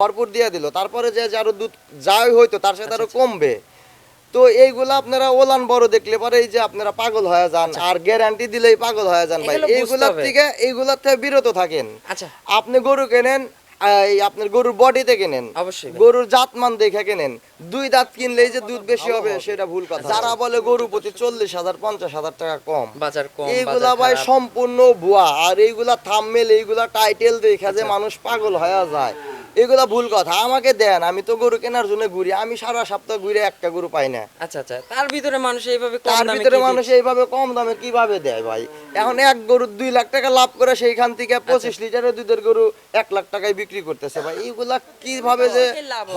ভরপুর দিয়ে দিল, তারপরে যে আরো দুধ যাই হইতো তার সাথে আরো কমবে। তো এইগুলা আপনারা ওলান বড় দেখলে পরে এই যে আপনারা পাগল হয়ে যান, আর গ্যারান্টি দিলেই পাগল হয়ে যান ভাই। এইগুলার থেকে বিরত থাকেন। আচ্ছা, আপনি গরু কেনেন, এই আপনার গরুর বডিতে কেনেন, অবশ্যই গরুর জাতমান দেখে কেনেন। দুই দাঁত কিনলেই যে দুধ বেশি হবে সেটা ভুল কথা। যারা বলে গরু প্রতি 40,000 50,000 টাকা কম, বাজার কম, এইগুলা ভাই সম্পূর্ণ ভুয়া। আর এইগুলা থাম্বনেল, এইগুলা টাইটেল দেখে যে মানুষ পাগল হয়ে যায়, এগুলা ভুল কথা। আমাকে দেন, আমি তো গরু কেনার জন্য ঘুরি, আমি সারা সপ্তাহ ঘুরে একটা গরু পাই না। আচ্ছা আচ্ছা, তার ভিতরে মানুষ এইভাবে কম তার দামে ভিতরে মানুষ এইভাবে কম দামে কিভাবে দেয় ভাই? এখন এক গরু 2 লাখ টাকা লাভ করে সেইখান থেকে 25 লিটারের দুধের গরু 1 লাখ টাকায় বিক্রি করতেছে ভাই। এইগুলা কিভাবে যে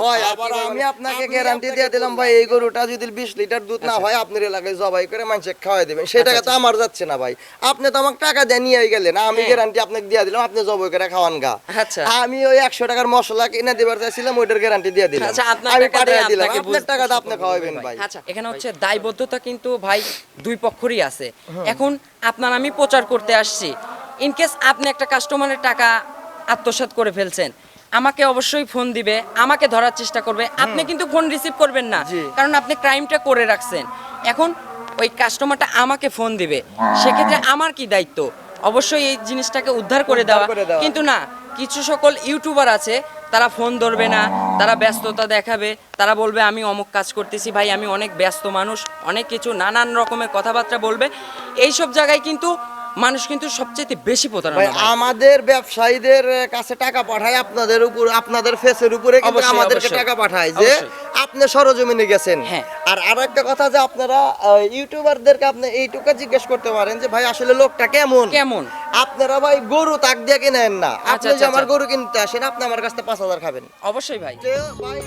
হয়? আবার আমি আপনাকে গ্যারান্টি দিয়ে দিলাম ভাই, এই গরুটা যদি 20 লিটার দুধ না হয় আপনার এলাকায় জবাই করে মানুষকে খাওয়াই দেবেন, সেই টাকা তো আমার যাচ্ছে না ভাই। আপনি তো আমাকে টাকা দিয়ে নিয়ে গেলেন, আমি গ্যারান্টি আপনাকে দিয়ে দিলাম, আপনি জবাই করে খাওয়ান গা। আচ্ছা, আমি ওই 100 টাকার মশলা কিনে দিবার চাইছিলাম, ওইটার গ্যারান্টি দিয়ে দিলাম। আচ্ছা, আপনার আমি টাকা পাঠিয়ে দিয়ে দিলাম, আপনাকে আপনার টাকাটা আপনি খাওয়াবেন ভাই। আচ্ছা, এখানে হচ্ছে দায়বদ্ধতা কিন্তু ভাই দুই পক্ষেরই আছে। এখন আপনার আমি প্রচার করতে আসছি, ইনকেস আপনি একটা কাস্টমারের টাকা আত্মসাৎ করে ফেলছেন, আমাকে অবশ্যই ফোন দিবে, আমাকে ধরার চেষ্টা করবে। আপনি কিন্তু ফোন রিসিভ করবেন না, কারণ আপনি ক্রাইমটা করে রাখছেন। এখন ওই কাস্টমারটা আমাকে ফোন দিবে, সেক্ষেত্রে আমার কি দায়িত্ব? অবশ্যই এই জিনিসটাকে উদ্ধার করে দেওয়া। কিন্তু না, কিছু সকল ইউটিউবার আছে, তারা ফোন ধরবে না, তারা ব্যস্ততা দেখাবে, তারা বলবে আমি অমুক কাজ করতেছি ভাই, আমি অনেক ব্যস্ত মানুষ, অনেক কিছু নানান রকমের কথাবার্তা বলবে। এইসব জায়গায় কিন্তু মানুষ কিন্তু সবচেয়ে বেশি প্রতারণা ভাই। হয়। আমাদের ব্যবসায়ীদের কাছে টাকা পাঠায় আপনাদের উপর, আপনাদের ফেসের উপরে কিন্তু অবশ্যই, আমাদেরকে অবশ্যই। টাকা পাঠায় যে অবশ্যই। আপনি সরজমিনে গেছেন। হ্যাঁ। আর আরেকটা কথা যে আপনারা ইউটিউবারদেরকে আপনি এইটুকু জিজ্ঞেস করতে পারেন যে ভাই আসলে লোকটা কেমন কেমন? আপনারা ভাই গরু তাক দিয়ে কিনেন না। আপনি যে আচ্ছা, আমার আচ্ছা। গরু কিনতে আসেন, আপনি আমার কাছ থেকে 5,000 খাবেন। অবশ্যই ভাই। যে ভাই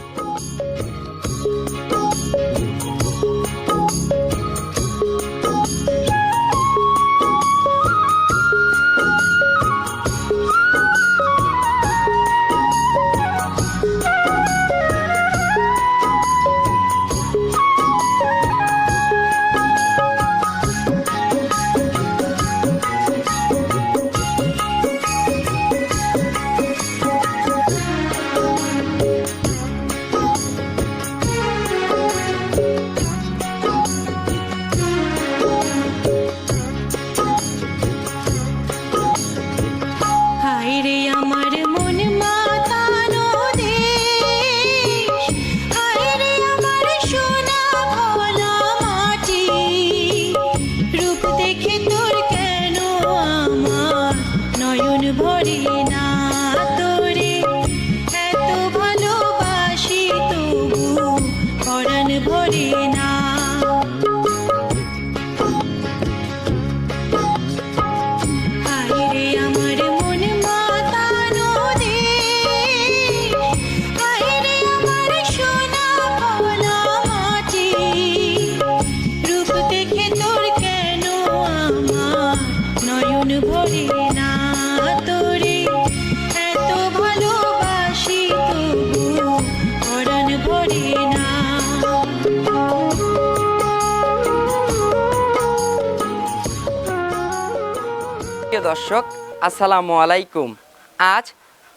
হায়রে আমার মন মাতানো দেশ, হায়রে আমার সোনা ভোলা মাটি, রূপ দেখে তোর কেন আমার নয়ন ভরে না, তোরে এত ভালোবাসি তবু পরাণ ভরে না। হায়রে আমার মন মাতানো দেশ, হায়রে আমার সোনা ভোলা মাটি, রূপ দেখে তোর কেন আমার নয়ন ভরে না, তোরে এত ভালোবাসি তবু পরাণ ভরে না। প্রিয় দর্শক, আসসালামু আলাইকুম। আজ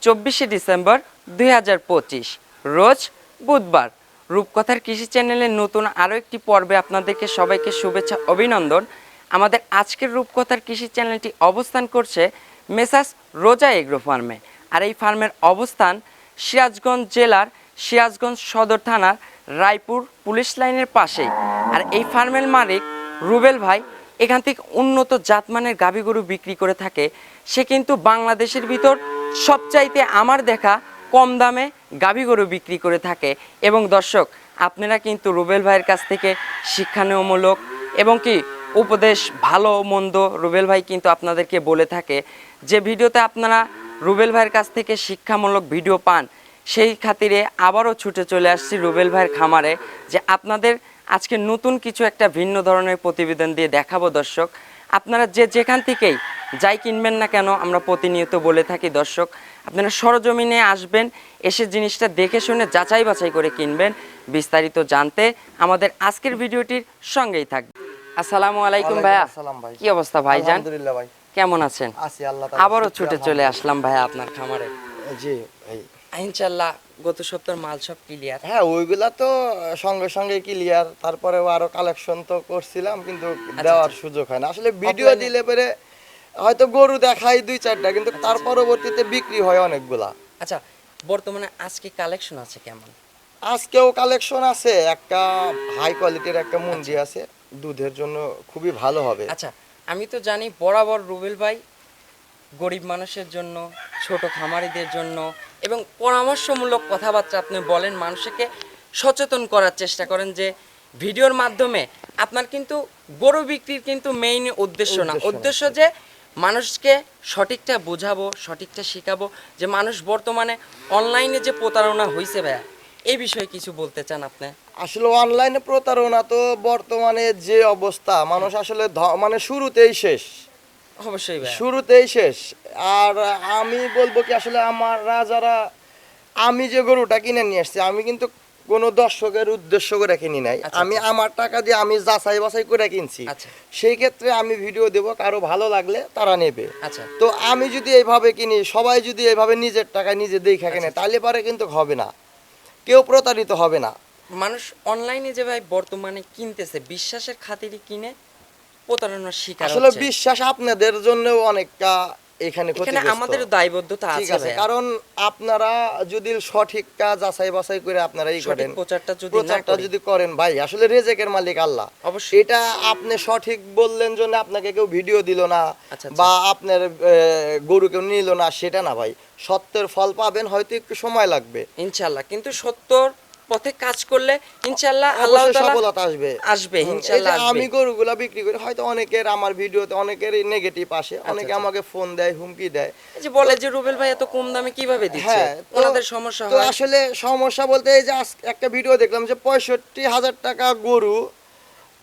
24শে ডিসেম্বর 2025, রোজ বুধবার। রূপকথার কৃষি চ্যানেলের নতুন আরও একটি পর্বে আপনাদেরকে সবাইকে শুভেচ্ছা, অভিনন্দন। আমাদের আজকের রূপকথার কৃষি চ্যানেলটি অবস্থান করছে মেসার্স রোজা এগ্রো ফার্মে। আর এই ফার্মের অবস্থান সিরাজগঞ্জ জেলার সিরাজগঞ্জ সদর থানার রায়পুর পুলিশ লাইনের পাশেই। আর এই ফার্মের মালিক রুবেল ভাই এখান থেকে উন্নত জাতমানের গাভী গরু বিক্রি করে থাকে। সে কিন্তু বাংলাদেশের ভিতর সবচাইতে আমার দেখা কম দামে গাভী গরু বিক্রি করে থাকে। এবং দর্শক, আপনারা কিন্তু রুবেল ভাইয়ের কাছ থেকে শিক্ষামূলক এবং কি উপদেশ, ভালো মন্দ রুবেল ভাই কিন্তু আপনাদেরকে বলে থাকে। যে ভিডিওতে আপনারা রুবেল ভাইয়ের কাছ থেকে শিক্ষামূলক ভিডিও পান, সেই খাতিরে আবারও ছুটে চলে আসছি রুবেল ভাইয়ের খামারে, যে আপনাদের আজকে নতুন কিছু একটা ভিন্ন ধরনের প্রতিবেদন দিয়ে দেখাবো। দর্শক, আপনারা যে যেখান থেকেই যাই কিনবেন না কেন, আমরা প্রতিনিয়ত বলে থাকি দর্শক, আপনারা সরজমিনে আসবেন, এসে জিনিসটা দেখে শুনে যাচাই বাছাই করে কিনবেন। বিস্তারিত জানতে আমাদের আজকের ভিডিওটির সঙ্গেই থাকবে। আসসালামু আলাইকুম ভাইয়া। আসসালাম ভাই। কি অবস্থা ভাইজান? আলহামদুলিল্লাহ ভাই। কেমন আছেন? আছি আল্লাহ তাআলা। আবারও ছুটে চলে আসলাম ভাইয়া আপনার খামারে। জি ভাই। ইনশাল্লাহ গত সপ্তাহের মাল সব ক্লিয়ার। হ্যাঁ, ওইগুলা তো সঙ্গে সঙ্গে ক্লিয়ার। তারপরেও আরো কালেকশন তো করছিলাম, কিন্তু দেওয়ার সুযোগ হয় না আসলে। ভিডিও Offline-এ- দিলে পরে হয়তো গরু দেখাই 2-4টা, কিন্তু তার পরবর্তীতে বিক্রি হয় অনেকগুলা। আচ্ছা, বর্তমানে আজকে কালেকশন আছে কেমন? আজকেও কালেকশন আছে, একটা হাই কোয়ালিটির একটা মুন্ডি আছে, দুধের জন্য খুবই ভালো হবে। আচ্ছা, আমি তো জানি বরাবর রুবেল ভাই গরিব মানুষের জন্য, ছোট খামারিদের জন্য এবং পরামর্শমূলক কথাবার্তা আপনি বলেন, মানুষকে সচেতন করার চেষ্টা করেন যে ভিডিওর মাধ্যমে আপনার কিন্তু গরু বিক্রির কিন্তু মেইন উদ্দেশ্য না, উদ্দেশ্য না। উদ্দেশ্য যে মানুষকে সঠিকটা বোঝাবো, সঠিকটা শেখাবো, যে মানুষ বর্তমানে অনলাইনে যে প্রতারণা হয়েছে ভাইয়া, এই বিষয়ে কিছু বলতে চান আপনি? আসলে অনলাইনে প্রতারণা তো বর্তমানে যে অবস্থা, মানুষ আসলে মানে শুরুতেই শেষ, অবশ্যই ভাইয়া। শুরুতেই শেষ। আর আমি বলবো কি, আসলে আমরা যারা, আমি যে গরুটা কিনে নিয়ে আসছি, আমি কিন্তু কোনো দর্শকের উদ্দেশ্য করে কিনি নাই। আচ্ছা, আমি আমার টাকা দিয়ে আমি যাচাই বাছাই করে কিনছি। আচ্ছা। সেই ক্ষেত্রে আমি ভিডিও দেব, কারো ভালো লাগলে তারা নেবে। আচ্ছা। তো আমি যদি এইভাবে কিনি, সবাই যদি এইভাবে নিজের টাকায় নিজে দেখা কিনে, তাহলে পরে কিন্তু হবে না, কেউ প্রতারিত হবে না। মানুষ অনলাইনে যে ভাই বর্তমানে কিনতেছে বিশ্বাসের খাতিরে কিনে প্রতারণার শিকার আসলে হচ্ছে। বিশ্বাস আপনাদের জন্য অনেকটা এখানে এখানে ক্ষতিগ্রস্ত। আমাদের দায়বদ্ধতা ঠিক আছে আছে, ভাইয়া। কারণ আপনারা যদি সঠিকটা যাচাই বাছাই করে আপনারা সঠিক করেন, প্রচারটা যদি না প্রচারটা করি, যদি করেন, ভাই আসলে রেজেকের মালিক আল্লাহ। অবশ্যই। এটা আপনি সঠিক বললেন জন্য আপনাকে কেউ ভিডিও দিল না, আচ্ছা, বা আপনার গরু কেউ নিল না, সেটা না ভাই। সত্যের ফল পাবেন, হয়তো একটু সময় লাগবে, ইনশাআল্লাহ, কিন্তু সত্যর পথে কাজ করলে ইনশাআল্লাহ আল্লাহ অবশ্যই তাআলা সফলতা আসবে। আসবে, এই যে ইনশাআল্লাহ আমি আসবে। গরুগুলা বিক্রি করি, হয়তো অনেকের আমার ভিডিওতে অনেকের নেগেটিভ আসে, অনেকে আচ্ছা। আমাকে ফোন দেয়, হুমকি দেয়। এই যে বলে যে রুবেল ভাই এত কম দামে কিভাবে দিচ্ছে, হ্যাঁ, ওনাদের সমস্যা তো হয়। আসলে সমস্যা বলতে, এই যে একটা ভিডিও দেখলাম যে 65,000 টাকা গরু,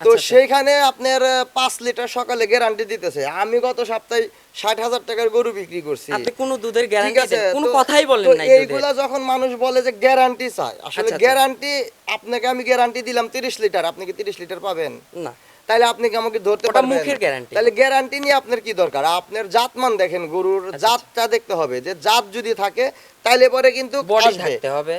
তো আচ্ছা, আচ্ছা। সেইখানে আপনার 5 লিটার সকালে গ্যারান্টি দিতেছে। আমি গত সপ্তাহে 60,000 টাকার গরু বিক্রি করছি। আপনি কোনো দুধের ঠিক গ্যারান্টি আছে, দেন, কোনো তো- কথাই বলেন তো নাই দুধের। এইগুলা যখন মানুষ বলে যে গ্যারান্টি চায়, আসলে আচ্ছা, আচ্ছা। গ্যারান্টি, আপনাকে আমি গ্যারান্টি দিলাম 30 লিটার, আপনি কি 30 লিটার পাবেন? না, তাহলে আপনি কি আমাকে ধরতে ওটা পারবেন? মুখের guarantee। তাহলে গ্যারান্টি নিয়ে আপনার কি দরকার? আপনার জাতমান দেখেন, গরুর জাতটা দেখতে হবে, যে জাত যদি থাকে তাইলে পরে কিন্তু বডি আসবে। থাকতে হবে।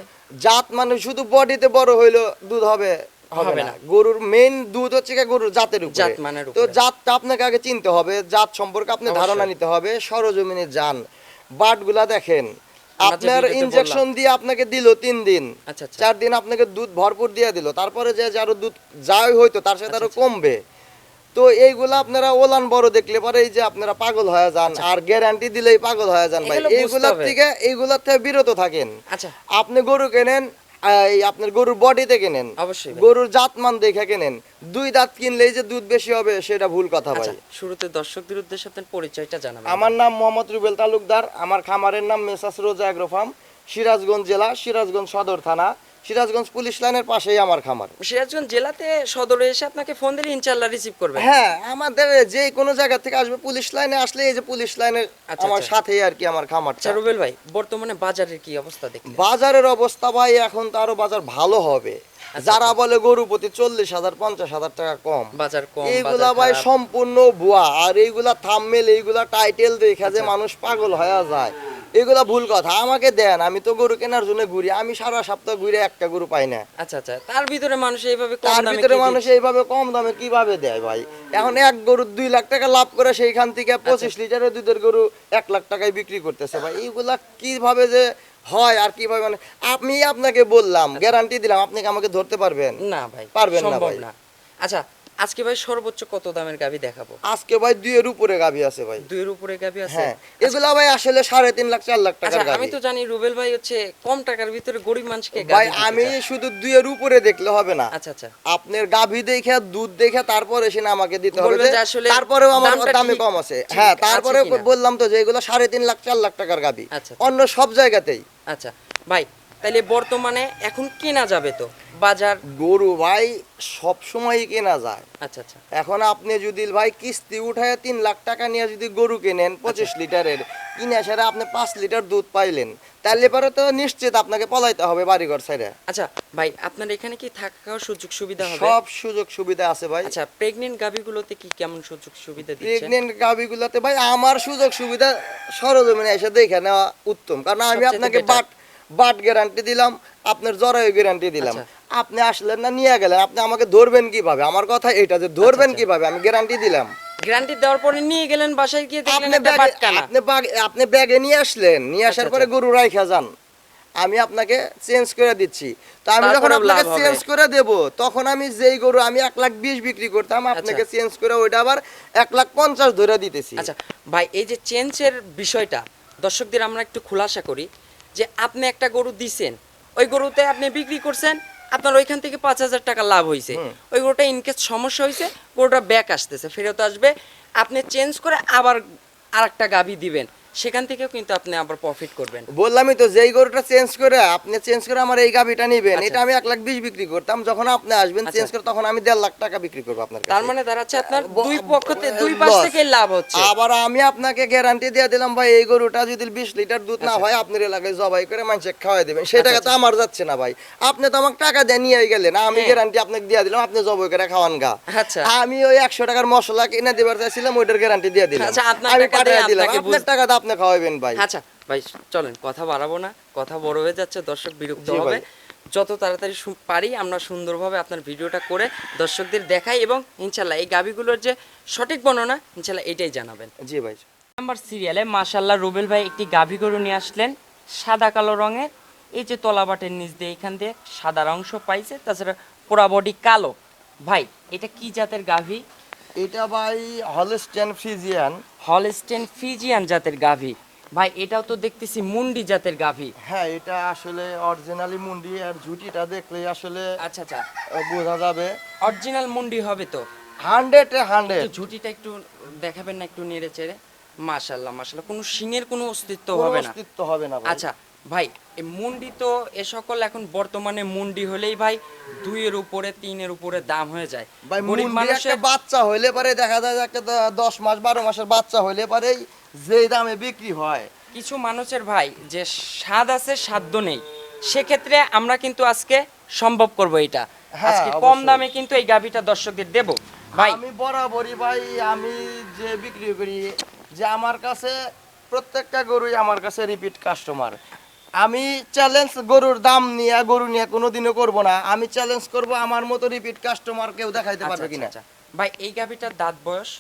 জাত মানে শুধু বডিতে বড় হইলো দুধ হবে হবে হবে না। না। গরুর মেইন দুধ হচ্ছে কি গরুর জাতের উপরে। জাত মানের তো উপরে। জাতটা আপনাকে আগে চিনতে হবে, জাত সম্পর্কে আপনি অবশ্যই। ধারণা নিতে হবে। সরজমিনে যান, বাটগুলা দেখেন। আমরা যে আপনার ভিডিওতে ইনজেকশন বললাম। দিয়ে আপনাকে দিল 3 দিন, আচ্ছা, আচ্ছা। 4 দিন আপনাকে দুধ ভরপুর দিয়ে দিল, তারপরে যে আরো দুধ যাই হইতো তার সাথে আরো আচ্ছা। কমবে। তো এইগুলা আপনারা ওলান বড় দেখলে পরে এই যে আপনারা পাগল হয়ে যান, আর গ্যারান্টি দিলেই পাগল হয়ে যান ভাই। এগুলো বুঝতে এইগুলার হবে। থেকে বিরত থাকেন। আচ্ছা, আপনি গরু কেনেন, এই আপনার গরুর বডিতে কেনেন, অবশ্যই ভাই। গরুর জাতমান দেখে কেনেন। 2 দাঁত কিনলেই যে দুধ বেশি হবে সেটা ভুল কথা আচ্ছা, ভাই। শুরুতে দর্শকদের উদ্দেশ্যে আপনার পরিচয়টা জানাবেন। আমার নাম মোহাম্মদ রুবেল তালুকদার, আমার খামারের নাম মেসাস রোজা এগ্রো ফার্ম, সিরাজগঞ্জ জেলা, সিরাজগঞ্জ সদর থানা, সিরাজগঞ্জ পুলিশ লাইনের পাশেই আমার খামার। সিরাজগঞ্জ জেলাতে সদরে এসে আপনাকে ফোন দিলে ইনশাআল্লাহ রিসিভ করবে। হ্যাঁ, আমাদের যে কোনো জায়গা থেকে আসবে, পুলিশ লাইনে আসলে এই যে পুলিশ লাইনের আচ্ছা, আমার আচ্ছা। সাথেই আর কি আমার খামারটা। আচ্ছা রুবেল ভাই, বর্তমানে বাজারের কি অবস্থা দেখলেন? বাজারের অবস্থা ভাই, এখন তো আরো বাজার ভালো হবে। যারা বলে গরু প্রতি 40,000 50,000 টাকা কম, বাজার কম, এইগুলা বাজার ভাই খারাপ। সম্পূর্ণ ভুয়া। আর এইগুলা থাম্বনেল, এইগুলা টাইটেল দেখা যে মানুষ পাগল হয়ে যায়, এগুলা ভুল কথা। আমাকে দেন, আমি তো গরু কেনার জন্য ঘুরি, আমি সারা সপ্তাহ ঘুরে একটা গরু পাই না। আচ্ছা, আচ্ছা, তার ভিতরে মানুষ এইভাবে কম তার দামে ভিতরে কি মানুষ দিচ্ছে? এইভাবে কম দামে কিভাবে দেয় ভাই? এখন এক গরু 2 লাখ টাকা লাভ করে সেইখান থেকে 25 লিটারের দুধের গরু 1 লাখ টাকায় বিক্রি করতেছে ভাই। এইগুলা কিভাবে যে হয় আর কিভাবে, মানে আমি আপনাকে বললাম, গ্যারান্টি দিলাম, আপনি কি আমাকে ধরতে পারবেন? না ভাই, পারবেন না সম্ভব ভাই। না। আচ্ছা, আজকে ভাই সর্বোচ্চ কত দামের গাভী দেখাবো? আজকে ভাই 2 এর উপরে গাভী আছে ভাই। 2 এর উপরে গাভী আছে। হ্যাঁ, এগুলা ভাই আসলে 3.5 লাখ 4 লাখ আচ্ছা, টাকার আমি গাভী। তো জানি রুবেল ভাই হচ্ছে কম টাকার ভিতরে গরিব মানুষকে ভাই গাভী দিতে আমি চায়। শুধু 2 এর উপরে দেখলে হবে না। আচ্ছা, আচ্ছা। আপনার গাভী দেখে, দুধ দেখে তারপরে এসে না আমাকে দিতে হবে বলবেন যে যে আসলে তারপরেও আমার দামটা দামে ঠিক- কম আছে। ঠিক হ্যাঁ, আছে তারপরে কিনা। বললাম তো যে এগুলো 3.5 লাখ 4 লাখ টাকার গাভী, আচ্ছা, অন্য সব জায়গাতেই। আচ্ছা ভাই, তাইলে বর্তমানে এখন কেনা যাবে তো বাজার? গরু ভাই সব সময় কেনা যায়। আচ্ছা, আচ্ছা। এখন আপনি যদি ভাই কিস্তি উঠায় 3 লাখ টাকা নিয়ে যদি গরু কেনেন 25 লিটারের, কিনে সেরা আপনি 5 লিটার দুধ পাইলেন, তাহলে পরে তো নিশ্চিত আপনাকে পলাইতে হবে বাড়িঘর ছেড়ে। আচ্ছা ভাই, আপনার এখানে কি থাকা খাওয়ার সুযোগ সুবিধা হবে? সব সুযোগ সুবিধা আছে ভাই। আচ্ছা, প্রেগনেন্ট গাভীগুলোতে কি কেমন সুযোগ সুবিধা দিচ্ছেন? প্রেগনেন্ট গাভীগুলোতে ভাই আমার সুযোগ সুবিধা সরজমিনে এসে দেখে নেওয়া উত্তম, কারণ আমি সবচেয়ে আপনাকে better। বাট গ্যারান্টি দিলাম, আপনার জরায়ু গ্যারান্টি দিলাম। আচ্ছা। আপনি আসলেন না, নিয়ে গেলেন, আপনি আমাকে ধরবেন কিভাবে? আমার কথা এটা যে ধরবেন আচ্ছা। কিভাবে? আমি গ্যারান্টি দিলাম। গ্যারান্টি দেওয়ার পরে নিয়ে গেলেন, বাসায় গিয়ে দেখলেন আপনি একটা বাটকানা। আপনি ব্যাগে নিয়ে আসলেন, নিয়ে আসার আচ্ছা, পরে আচ্ছা। গরু রাইখা যান, আমি আপনাকে চেঞ্জ করে দিচ্ছি। তো আমি যখন তারপরেও আপনাকে লাভ হবে। চেঞ্জ করে দেব, তখন আমি যেই গরু আমি 1,20,000 বিক্রি করতাম, আপনাকে চেঞ্জ করে ওইটা আবার 1,50,000 ধরে দিতেছি। আচ্ছা ভাই, এই যে চেঞ্জের বিষয়টা দর্শকদের আমরা একটু খোলাসা করি, যে আপনি একটা গরু দিছেন, ওই গরুতে আপনি বিক্রি করছেন, আপনার ওইখান থেকে 5,000 টাকা লাভ হয়েছে, ওই গরুটা ইনকেস সমস্যা হয়েছে, গরুটা ব্যাক আসতেছে, ফেরত আসবে, আপনি চেঞ্জ করে আবার আরেকটা গাভী দিবেন, সেখান থেকেও কিন্তু আপনি আবার প্রফিট করবেন। বললামই তো, যেই গরুটা চেঞ্জ করে আপনি চেঞ্জ করে আমার এই গাভিটা নিবেন, আচ্ছা। এটা আমি 1,20,000 বিক্রি করতাম, যখন আপনি আসবেন আচ্ছা। চেঞ্জ করে, তখন আমি 1.5 লাখ টাকা বিক্রি করবো আপনার কাছে। তার মানে দাঁড়াচ্ছে আপনার ব- দুই পক্ষতে দুই পাশ loss। থেকে লাভ হচ্ছে। আবার আমি আপনাকে গ্যারান্টি দিয়ে দিলাম, ভাই এই গরুটা যদি 20 লিটার দুধ না আচ্ছা। হয়, আপনার এলাকায় জবাই করে মানুষকে খাওয়াই দেবেন, সেই টাকা তো আচ্ছা। আমার যাচ্ছে না ভাই। আপনি তো আমাকে টাকা দিয়ে নিয়ে গেলেন, আমি হ্যাঁ। গ্যারান্টি আপনাকে দিয়ে দিলাম, আপনি জবাই করে খাওয়ান গা। আচ্ছা। আমি ওই 100 টাকার মশলা কিনে দেবার চাইছিলাম, ওইটার গ্যারান্টি দিয়ে দিলাম। আচ্ছা, আপনার আমি টাকা পাঠিয়ে দিয়ে দিলাম, আপনাকে আপনার টাকা তো আপনি খাওয়াবেন ভাই। আচ্ছা ভাই, চলেন কথা বাড়াবো না, কথা বড় হয়ে যাচ্ছে, দর্শক বিরক্ত জি হবে। ভাই। যত তাড়াতাড়ি পারি আমরা সুন্দরভাবে আপনার ভিডিওটা করে দর্শকদের দেখাই, এবং ইনশাল্লাহ এই গাভিগুলোর যে সঠিক বর্ণনা ইনশাল্লাহ এটাই জানাবেন। জি ভাই। নাম্বার সিরিয়ালে মাশাল্লাহ রুবেল ভাই একটি গাভি গরু নিয়ে আসলেন, সাদা কালো রঙের, এই যে তলাবাটের নিচ দিয়ে এখান দিয়ে সাদা অংশ পাইছে, তাছাড়া পুরা বডি কালো। ভাই এটা কি জাতের গাভি? এটা ভাই হলস্টেইন ফ্রিজিয়ান। হলস্টেইন ফ্রিজিয়ান জাতের গাভি। ভাই এটাও তো দেখতেছি মুন্ডি জাতের গাভি। হ্যাঁ, এটা আসলে অরিজিনালি মুন্ডি, আর ঝুটিটা দেখলে আসলে আচ্ছা আচ্ছা, বোঝা যাবে অরিজিনাল মুন্ডি হবে তো। 100 একটু ঝুটিটা একটু দেখাবেন না, একটু নেড়ে চেড়ে? মাশাল্লাহ মাশাল্লাহ, কোনো শিঙের কোনো অস্তিত্ব হবে না। অস্তিত্ব হবে না ভাই। আচ্ছা ভাই, এই মুন্ডি তো এ সকল এখন বর্তমানে মুন্ডি হলেই ভাই 2-এর উপরে 3-এর উপরে দাম হয়ে যায়। ভাই গরিব মুন্ডি একটা মানুষের বাচ্চা হইলে পরে দেখা যায় যে একটা 10 মাস 12 মাসের বাচ্চা হইলে পরেই যে দামে বিক্রি হয়। কিছু মানুষের ভাই যে স্বাদ আছে সাধ্য নেই, সেক্ষেত্রে আমরা কিন্তু আজকে সম্ভব করব এটা, হ্যাঁ, আজকে কম অবশ্যই। দামে কিন্তু এই গাভিটা দর্শকদের দেব ভাই। আমি বরাবরই ভাই, আমি যে বিক্রি করি, যে আমার কাছে প্রত্যেকটা গরুই আমার কাছে রিপিট কাস্টমার। আমি চ্যালেঞ্জ গরুর দাম নিয়ে, গরু নিয়ে কোনোদিনও করব না। আমি চ্যালেঞ্জ করব আমার মতো রিপিট কাস্টমার কেউ দেখাইতে আচ্ছা, পারবে আচ্ছা, কিনা। আচ্ছা। ভাই এই গাভিটার দাঁত বয়স?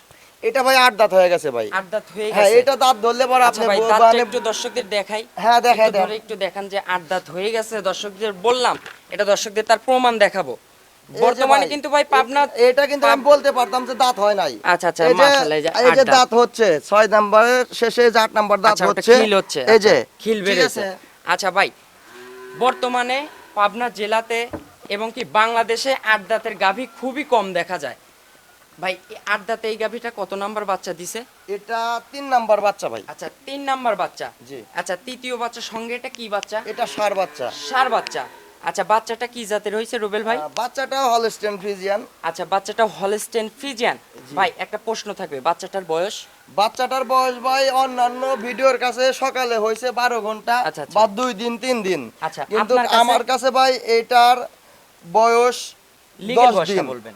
এটা ভাই 8 দাঁত হয়ে গেছে ভাই। 8 দাঁত হয়ে হ্যাঁ, গেছে। এটা দাঁত ধরলে পরে আচ্ছা আপনি ভাই, দাঁতটা মানে একটু দর্শকদের দেখাই। হ্যাঁ, দেখাই একটু দেন। ধরে একটু দেখান যে 8 দাঁত হয়ে গেছে, দর্শকদের বললাম এটা দর্শকদের তার প্রমাণ দেখাবো। এই যে বর্তমানে ভাই, কিন্তু ভাই পাবনা, এটা কিন্তু আমি বলতে পারতাম যে দাঁত হয় নাই। আচ্ছা, আচ্ছা, এই যে- মাশাআল্লাহ, এই যে এই যে 8 দাঁত। দাঁত হচ্ছে 6 নাম্বারের শেষে যে 8 নাম্বার দাঁত আচ্ছা, ওটা হচ্ছে, খিল হচ্ছে, এই যে আচ্ছা, খিল ঠিক বেড়েছে। আছে? আচ্ছা ভাই, বর্তমানে পাবনা জেলাতে এবং কি বাংলাদেশে 8 দাঁতের গাভী খুবই কম দেখা যায়। ভাই এই 8 দাঁতে এই গাভীটা কত নাম্বার বাচ্চা দিছে? এটা 3 নাম্বার বাচ্চা ভাই। আচ্ছা 3 নাম্বার বাচ্চা। জি। আচ্ছা তৃতীয় বাচ্চার সঙ্গে এটা কি বাচ্চা? এটা ষাঁড় বাচ্চা। ষাঁড় বাচ্চা। আচ্ছা বাচ্চাটা কি জাতের হয়েছে রুবেল ভাই? বাচ্চাটাও হলস্টেইন ফ্রিজিয়ান। আচ্ছা বাচ্চাটা হলস্টেইন ফ্রিজিয়ান। ভাই একটা প্রশ্ন থাকবে, বাচ্চাটার বয়স? বাচ্চাটার বয়স ভাই অন্যান্য ভিডিওর কাছে সকালে হয়েছে 12 ঘন্টা আচ্ছা, আচ্ছা। বা 2 দিন 3 দিন। আচ্ছা, কিন্তু আপনার কাছে? আমার কাছে ভাই এটার বয়স লিগ্যাল 10 বয়সটা দিন। বলবেন।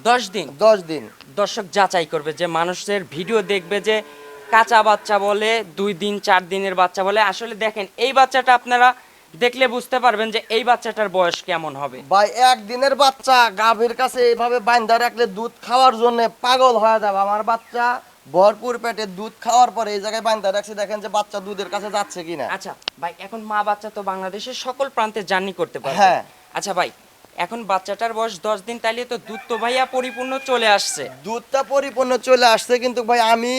10 দিন। 10 দিন। দর্শক যাচাই করবে, যে মানুষের ভিডিও দেখবে যে কাঁচা বাচ্চা বলে, 2 দিন 4 দিনের বাচ্চা বলে। আসলে দেখেন এই বাচ্চাটা আপনারা দেখলে বুঝতে পারবেন যে এই বাচ্চাটার বয়স কেমন হবে। ভাই একদিনের বাচ্চা গাভীর কাছে এইভাবে বাঁধা রাখলে দুধ খাওয়ার জন্য পাগল হয়ে যাবে। আমার বাচ্চা ভরপুর পেটে দুধ খাওয়ার পরে এই জায়গায় বাঁধা রাখছি, দেখেন যে বাচ্চা দুধের কাছে যাচ্ছে কিনা। আচ্ছা ভাই, এখন মা বাচ্চা তো বাংলাদেশের সকল প্রান্তে জার্নি করতে পারে। হ্যাঁ। আচ্ছা ভাই, এখন বাচ্চাটার বয়স 10 দিন, তাইলে তো দুধ তো ভাইয়া পরিপূর্ণ চলে আসছে। দুধটা পরিপূর্ণ চলে আসছে, কিন্তু ভাই আমি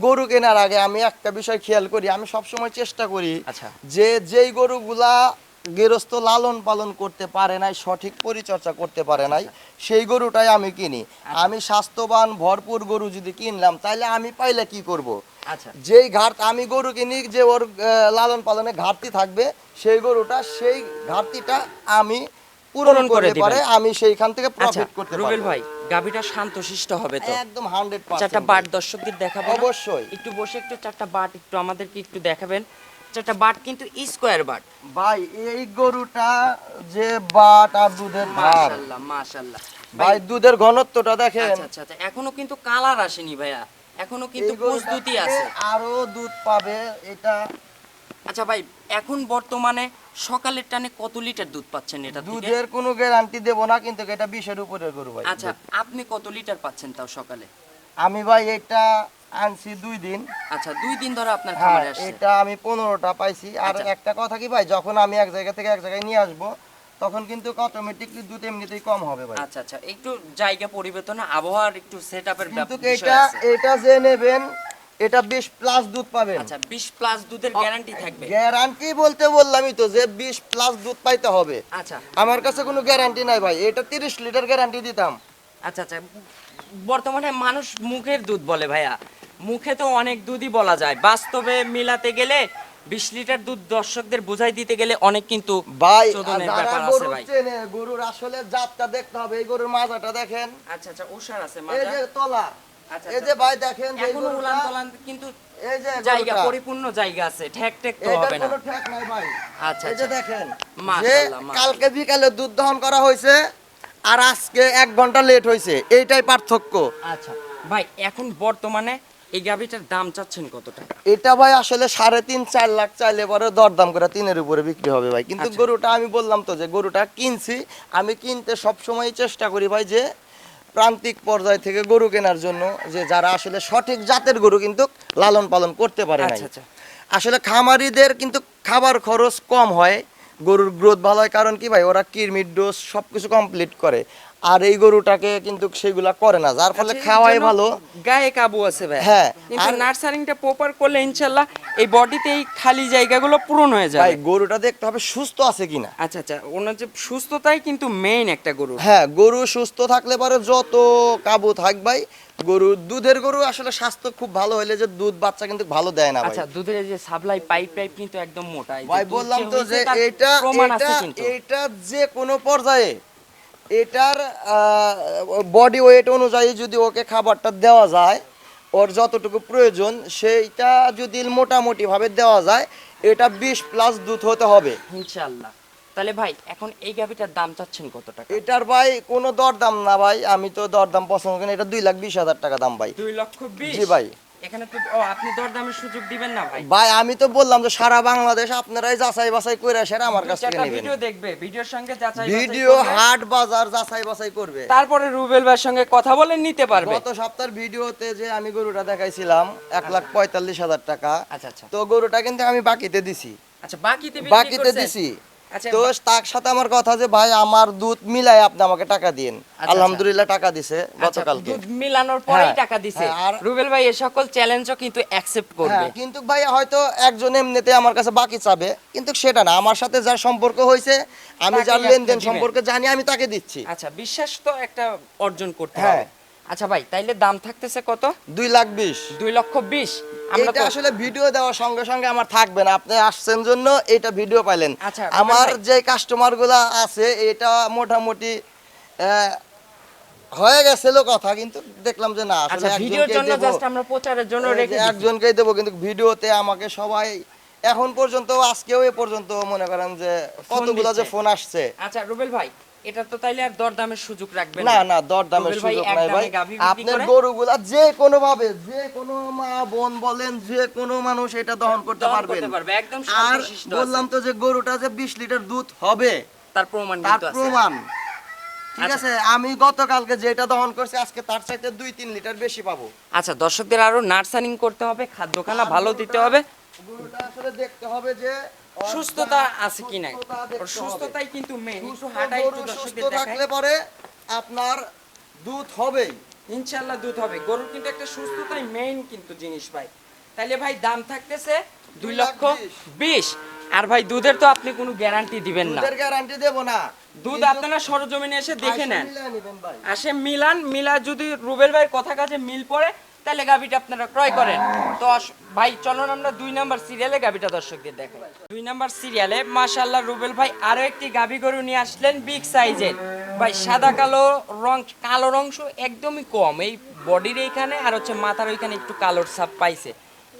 গরু কেনার আগে আমি একটা বিষয় খেয়াল করি, আমি সবসময় চেষ্টা করি আচ্ছা। যে যেই গরুগুলা গৃহস্থ লালন পালন করতে পারে নাই, সঠিক পরিচর্যা করতে পারে নাই, সেই গরুটাই আমি কিনি। আমি স্বাস্থ্যবান ভরপুর গরু যদি কিনলাম, তাহলে আমি পাইলে কি করব? আচ্ছা যেই আমি গরু কিনি যে ওর লালন পালনে ঘাটতি থাকবে, সেই গরুটা সেই ঘাটতিটা আমি পূরণ পূরণ করে করে পারে, দিবেন। আমি সেইখান থেকে আচ্ছা প্রফিট করতে রুবেল পারবো। ভাই, গাভীটা শান্তশিষ্ট হবে তো? একদম 100%। চারটা বাট দর্শকদের দেখাবো না? অবশ্যই। একটু বসে একটু চারটা বাট একটু আমাদেরকে একটু দেখাবেন। চারটা বাট কিন্তু স্কোয়ার বাট। ভাই এই গরুটা যে বাট আর দুধের ধার, মাশাআল্লাহ মাশাআল্লাহ ভাই দুধের ঘনত্বটা দেখেন। আচ্ছা আচ্ছা আচ্ছা, এখনো কিন্তু কালার আসেনি ভাইয়া, এখনো কিন্তু এই গরুটা প্রস্তুতি আছে। আরো দুধ পাবে। এটা আচ্ছা ভাই, এখন বর্তমানে সকালের টানে কত লিটার দুধ পাচ্ছেন এটা থেকে? দুধের কোনো গ্যারান্টি দেব না, কিন্তু এটা 20-এর উপরের গরু ভাই। আচ্ছা, আপনি কত লিটার পাচ্ছেন তাও সকালে? আমি ভাই এটা আনছি 2 দিন। আচ্ছা, 2 দিন ধরে আপনার হ্যাঁ, খামারে আসছে। এটা আমি 15টা পাইছি। আর আচ্ছা। একটা কথা কি ভাই, যখন আমি এক জায়গা থেকে এক জায়গায় নিয়ে আসব, তখন কিন্তু অটোমেটিকলি দুধ এমনিতেই কম হবে ভাই। আচ্ছা আচ্ছা, একটু জায়গা পরিবর্তন, আবহাওয়ার একটু সেটআপের কিন্তু বিষয় আছে। এটা যে নেবেন, এটা 20 প্লাস দুধ পাবেন। আচ্ছা, 20 প্লাস দুধের গ্যারান্টি থাকবে? গ্যারান্টি বলতে বললামই তো যে 20 প্লাস দুধ পাইতে হবে। আচ্ছা আমার কাছে কোনো গ্যারান্টি নাই ভাই, এটা 30 লিটার গ্যারান্টি দিতাম। আচ্ছা আচ্ছা, বর্তমানে মানুষ মুখের দুধ বলে ভাইয়া, মুখে তো অনেক দুধই বলা যায়, বাস্তবে মিলাতে গেলে 20 লিটার দুধ দর্শকদের বুঝাই দিতে গেলে অনেক কিন্তু ভাই চোদনের যারা ব্যাপার আছে গরু ভাই। চেনে, গরুর আসলে জাতটা দেখতে হবে। এই গরুর মাজাটা দেখেন, আচ্ছা আচ্ছা, ওষার আছে এই মাজা। যে তলা, আচ্ছা, এই যে ভাই দেখেন যে এখনো গরুটা, উলান তলান কিন্তু এই যে জায়গা, গরুটা, পরিপূর্ণ জায়গা আছে, ঠেক ঠেক তো এটার হবে না। কোনো ঠেক নাই ভাই। আচ্ছা এই যে আচ্ছা, দেখেন যে মাশাআল্লাহ, মাশাআল্লাহ। কালকে বিকালে দুধ দহন করা হয়েছে আর আজকে 1 ঘন্টা লেট হয়েছে, এইটাই পার্থক্য। আচ্ছা ভাই, এখন বর্তমানে এই গাভিটার দাম চাচ্ছেন কত টাকা? এটা ভাই আসলে 3.5-4 লাখ চাইলে পরে দরদাম করে 3-এর উপরে বিক্রি হবে ভাই। কিন্তু আচ্ছা। গরুটা আমি বললাম তো যে গরুটা কিনছি, আমি কিনতে সবসময় চেষ্টা করি ভাই যে প্রান্তিক পর্যায় থেকে গরু কেনার জন্য, যে যারা আসলে সঠিক জাতের গরু কিন্তু লালন পালন করতে পারে না। আচ্ছা আচ্ছা, আসলে খামারিদের কিন্তু খাবার খরচ কম হয়, গরুর গ্রোথ ভালো হয়। কারণ কি ভাই, ওরা কৃমির ডোজ সবকিছু কমপ্লিট করে, আর এই গরুটাকে কিন্তু সেগুলা করে না, যার ফলে আচ্ছা, এর খাওয়াই জন্য ভালো। গায়ে কাবু আছে ভাই। হ্যাঁ, কিন্তু আর- নার্সারিংটা প্রপার করলে ইনশাআল্লাহ এই বডিতে এই খালি জায়গাগুলো পূরণ হয়ে ভাই যাবে। গরুটা দেখতে হবে সুস্থ আছে কিনা। আচ্ছা আচ্ছা, ওনার যে সুস্থতাই কিন্তু মেইন একটা গরু। হ্যাঁ, গরু সুস্থ থাকলে পরে যত কাবু থাক ভাই, গরু দুধের গরু আসলে স্বাস্থ্য খুব ভালো হলে যে দুধ বাচ্চা কিন্তু ভালো দেয় না ভাই। আচ্ছা, দুধের এই যে সাপ্লাই পাইপ কিন্তু একদম মোটা। এই যে ভাই দুধ বললাম তো হয়েছে যে তার এটা প্রমাণ আছে এটা কিন্তু। এটা যে কোনো পর্যায়ে এটার বডি ওয়েট অনুযায়ী যদি ওকে খাবারটা দেওয়া যায়, ওর যতটুকু প্রয়োজন সেইটা যদি মোটামুটি ভাবে দেওয়া যায়, এটা 20 প্লাস দুধ হতে হবে ইনশাআল্লাহ। তাহলে ভাই, এখন এই গাভিটার দাম চাচ্ছেন কত টাকা? এটার ভাই কোনো দরদাম না ভাই, আমি তো দরদাম পছন্দ করি না। এটা 2,20,000 টাকা দাম ভাই। 2,20,000? জি ভাই। এখানে তো আপনি দরদামের সুযোগ দিবেন না ভাই? ভাই আমি তো বললাম যে সারা বাংলাদেশ আপনারাই যাচাই বাছাই করে সেরা আমার কাছ থেকে চারটা নেবেন। ভিডিও দেখবে, ভিডিওর সঙ্গে যাচাই বাছাই ভিডিও করবে। হাট বাজার যাচাই বাছাই করবে। তারপরে রুবেল ভাইয়ের সঙ্গে কথা বলে নিতে পারবে। গত সপ্তাহের ভিডিওতে যে আমি গরুটা দেখাইছিলাম 1,45,000 টাকা, আচ্ছা আচ্ছা তো গরুটা কিন্তু আমি বাকিতে দিছি, আচ্ছা, বাকিতে বিক্রি বাকিতে করছেন? দিছি। আচ্ছা, তো তার সাথে আমার কথা যে ভাই আমার দুধ মিলাই আপনি আমাকে টাকা দিন। আচ্ছা। আলহামদুলিল্লাহ টাকা দিছে আচ্ছা, গতকালকে। দুধ মিলানোর পরেই হ্যাঁ, টাকা দিছে। হ্যাঁ, আর- রুবেল ভাই এই সকল চ্যালেঞ্জও কিন্তু অ্যাকসেপ্ট করবে। হ্যাঁ, কিন্তু ভাই হয়তো একজন এমনিতে আমার কাছে বাকি চাবে, কিন্তু সেটা না, আমার সাথে যার সম্পর্ক হয়েছে, আমি তাকেই যার আপনি লেনদেন দিবেন। সম্পর্কে জানি, আমি তাকে দিচ্ছি। আচ্ছা, বিশ্বাস তো একটা অর্জন করতে হ্যাঁ। হবে। আচ্ছা ভাই, তাইলে দাম থাকতেছে কত? 2,20,000। 2,20,000। আমরা এটা তো আসলে ভিডিও দেওয়ার সঙ্গে সঙ্গে আমার থাকবে না, আপনি আসছেন জন্য এটা ভিডিও পাইলেন। আচ্ছা, রুবেল আমার ভাই। যে কাস্টমার গুলা আছে এটা মোটামুটি হয়ে গেছিল কথা, কিন্তু দেখলাম যে না, আচ্ছা, আসলে ভিডিওর একজনকেই জন্য দেবো। জাস্ট আমরা প্রচারের জন্য এই যে রেখে দিছি। একজনকেই দেবো, কিন্তু ভিডিওতে আমাকে সবাই এখন পর্যন্ত, আজকেও এ পর্যন্ত মনে করেন যে কতগুলো যে দিচ্ছে। ফোন আসছে। আচ্ছা রুবেল ভাই, এটা তো তাইলে আর দরদামের সুযোগ রাখবেন না না, দরদামের রুবেল ভাই সুযোগ এক নাই দামে ভাই। গাভী বিক্রি আপনার করে? গরুগুলা যে কোনো ভাবে, যে কোনো মা বোন বলেন, যে কোনো মানুষ এটা দহন করতে দহন পারবেন। করতে পারবে, একদম আর শান্তশিষ্ট আছে। বললাম তো যে গরুটা যে 20 লিটার দুধ হবে, তার প্রমাণ তার কিন্তু আছে। প্রমাণ। ঠিক আচ্ছা। আছে, আমি গতকালকে যেটা দহন করছি আজকে তার চাইতে 2-3 লিটার বেশি পাবো। আচ্ছা, দর্শকদের আরো নার্সারিং করতে হবে, খাদ্যখানা ভালো দিতে হবে, গরুটা আসলে দেখতে হবে যে ওর সুস্থতা দাঁত, আছে কিনা। সুস্থতা দেখতে ওর হবে। সুস্থতাই কিন্তু মেইন। একটু সুস্থ হাঁটাই, গরু একটু সুস্থ দর্শকদের দেখাই। থাকলে পরে আপনার দুধ হবেই। ইনশাআল্লাহ দুধ হবে। গরুর কিন্তু একটা সুস্থতাই মেইন কিন্তু জিনিস ভাই। তাইলে ভাই দাম থাকতেছে 2,20,000। আর ভাই দুধের তো আপনি কোনো গ্যারান্টি দিবেন না। দুধের গ্যারান্টি দেব না। দুধ আপনারা সরজমিনে এসে দেখে নেন। মিলিয়ে নেবেন ভাই। আসে মিলা যদি রুবেল ভাইয়ের কথা কাজে মিল পড়ে, তাহলে গাভিটা আপনারা ক্রয় করেন। তো ভাই চলুন আমরা 2 নাম্বার সিরিয়ালে গাভিটা দর্শকদের দেখাই। 2 নাম্বার সিরিয়ালে মাশাআল্লাহ রুবেল ভাই আরো একটি গাভি গরু নিয়ে আসলেন বিগ সাইজের। ভাই সাদা কালো রং, কালোর অংশ একদমই কম এই বডির এইখানে, আর হচ্ছে মাথার ওইখানে একটু কালোর ছাপ পাইছে।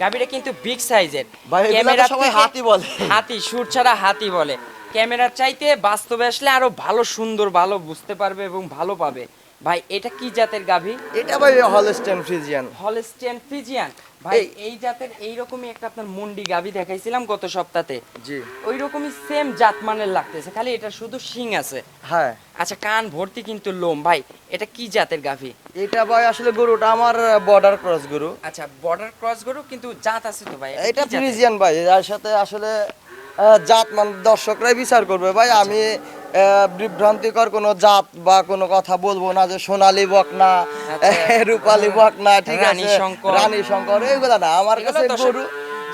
গাভিটা কিন্তু বিগ সাইজের। ভাই এগুলা তো সবাই হাতি বলে। হাতি, সুর ছাড়া হাতি বলে। ক্যামেরার চাইতে বাস্তবে আসলে আরো ভালো সুন্দর, ভালো বুঝতে পারবে এবং ভালো পাবে। ভাই এটা কি জাতের গাভী? এটা ভাই হলস্টেইন ফ্রিজিয়ান। Holstein Friesian. ভাই এই- এই জাতের এইরকমই একটা আপনার মুন্ডি গাভী দেখাইছিলাম গত সপ্তাহে, জি ওই রকমই সেম জাত মানের লাগতেছে, খালি এটা শুধু শিং আছে। হ্যাঁ। আচ্ছা কান ভর্তি কিন্তু লোম। ভাই এটা কি জাতের গাভী? এটা ভাই আসলে গরুটা আমার বর্ডার ক্রস গরু। আচ্ছা বর্ডার ক্রস গরু, কিন্তু জাত আছে তো ভাই? এটা কি জাতের? ফ্রিজিয়ান ভাই, এর সাথে আসলে জাত মান দর্শকরাই বিচার করবে ভাই। আমি বিভ্রান্তিকর কোনো জাত বা কোনো কথা বলবো না যে সোনালী বকনা, আচ্ছা। রূপালী বকনা, ঠিক রানী আছে, শঙ্কর। রানী শঙ্কর, এইগুলা না। আমার এগুলো কাছে দর্শক- গরু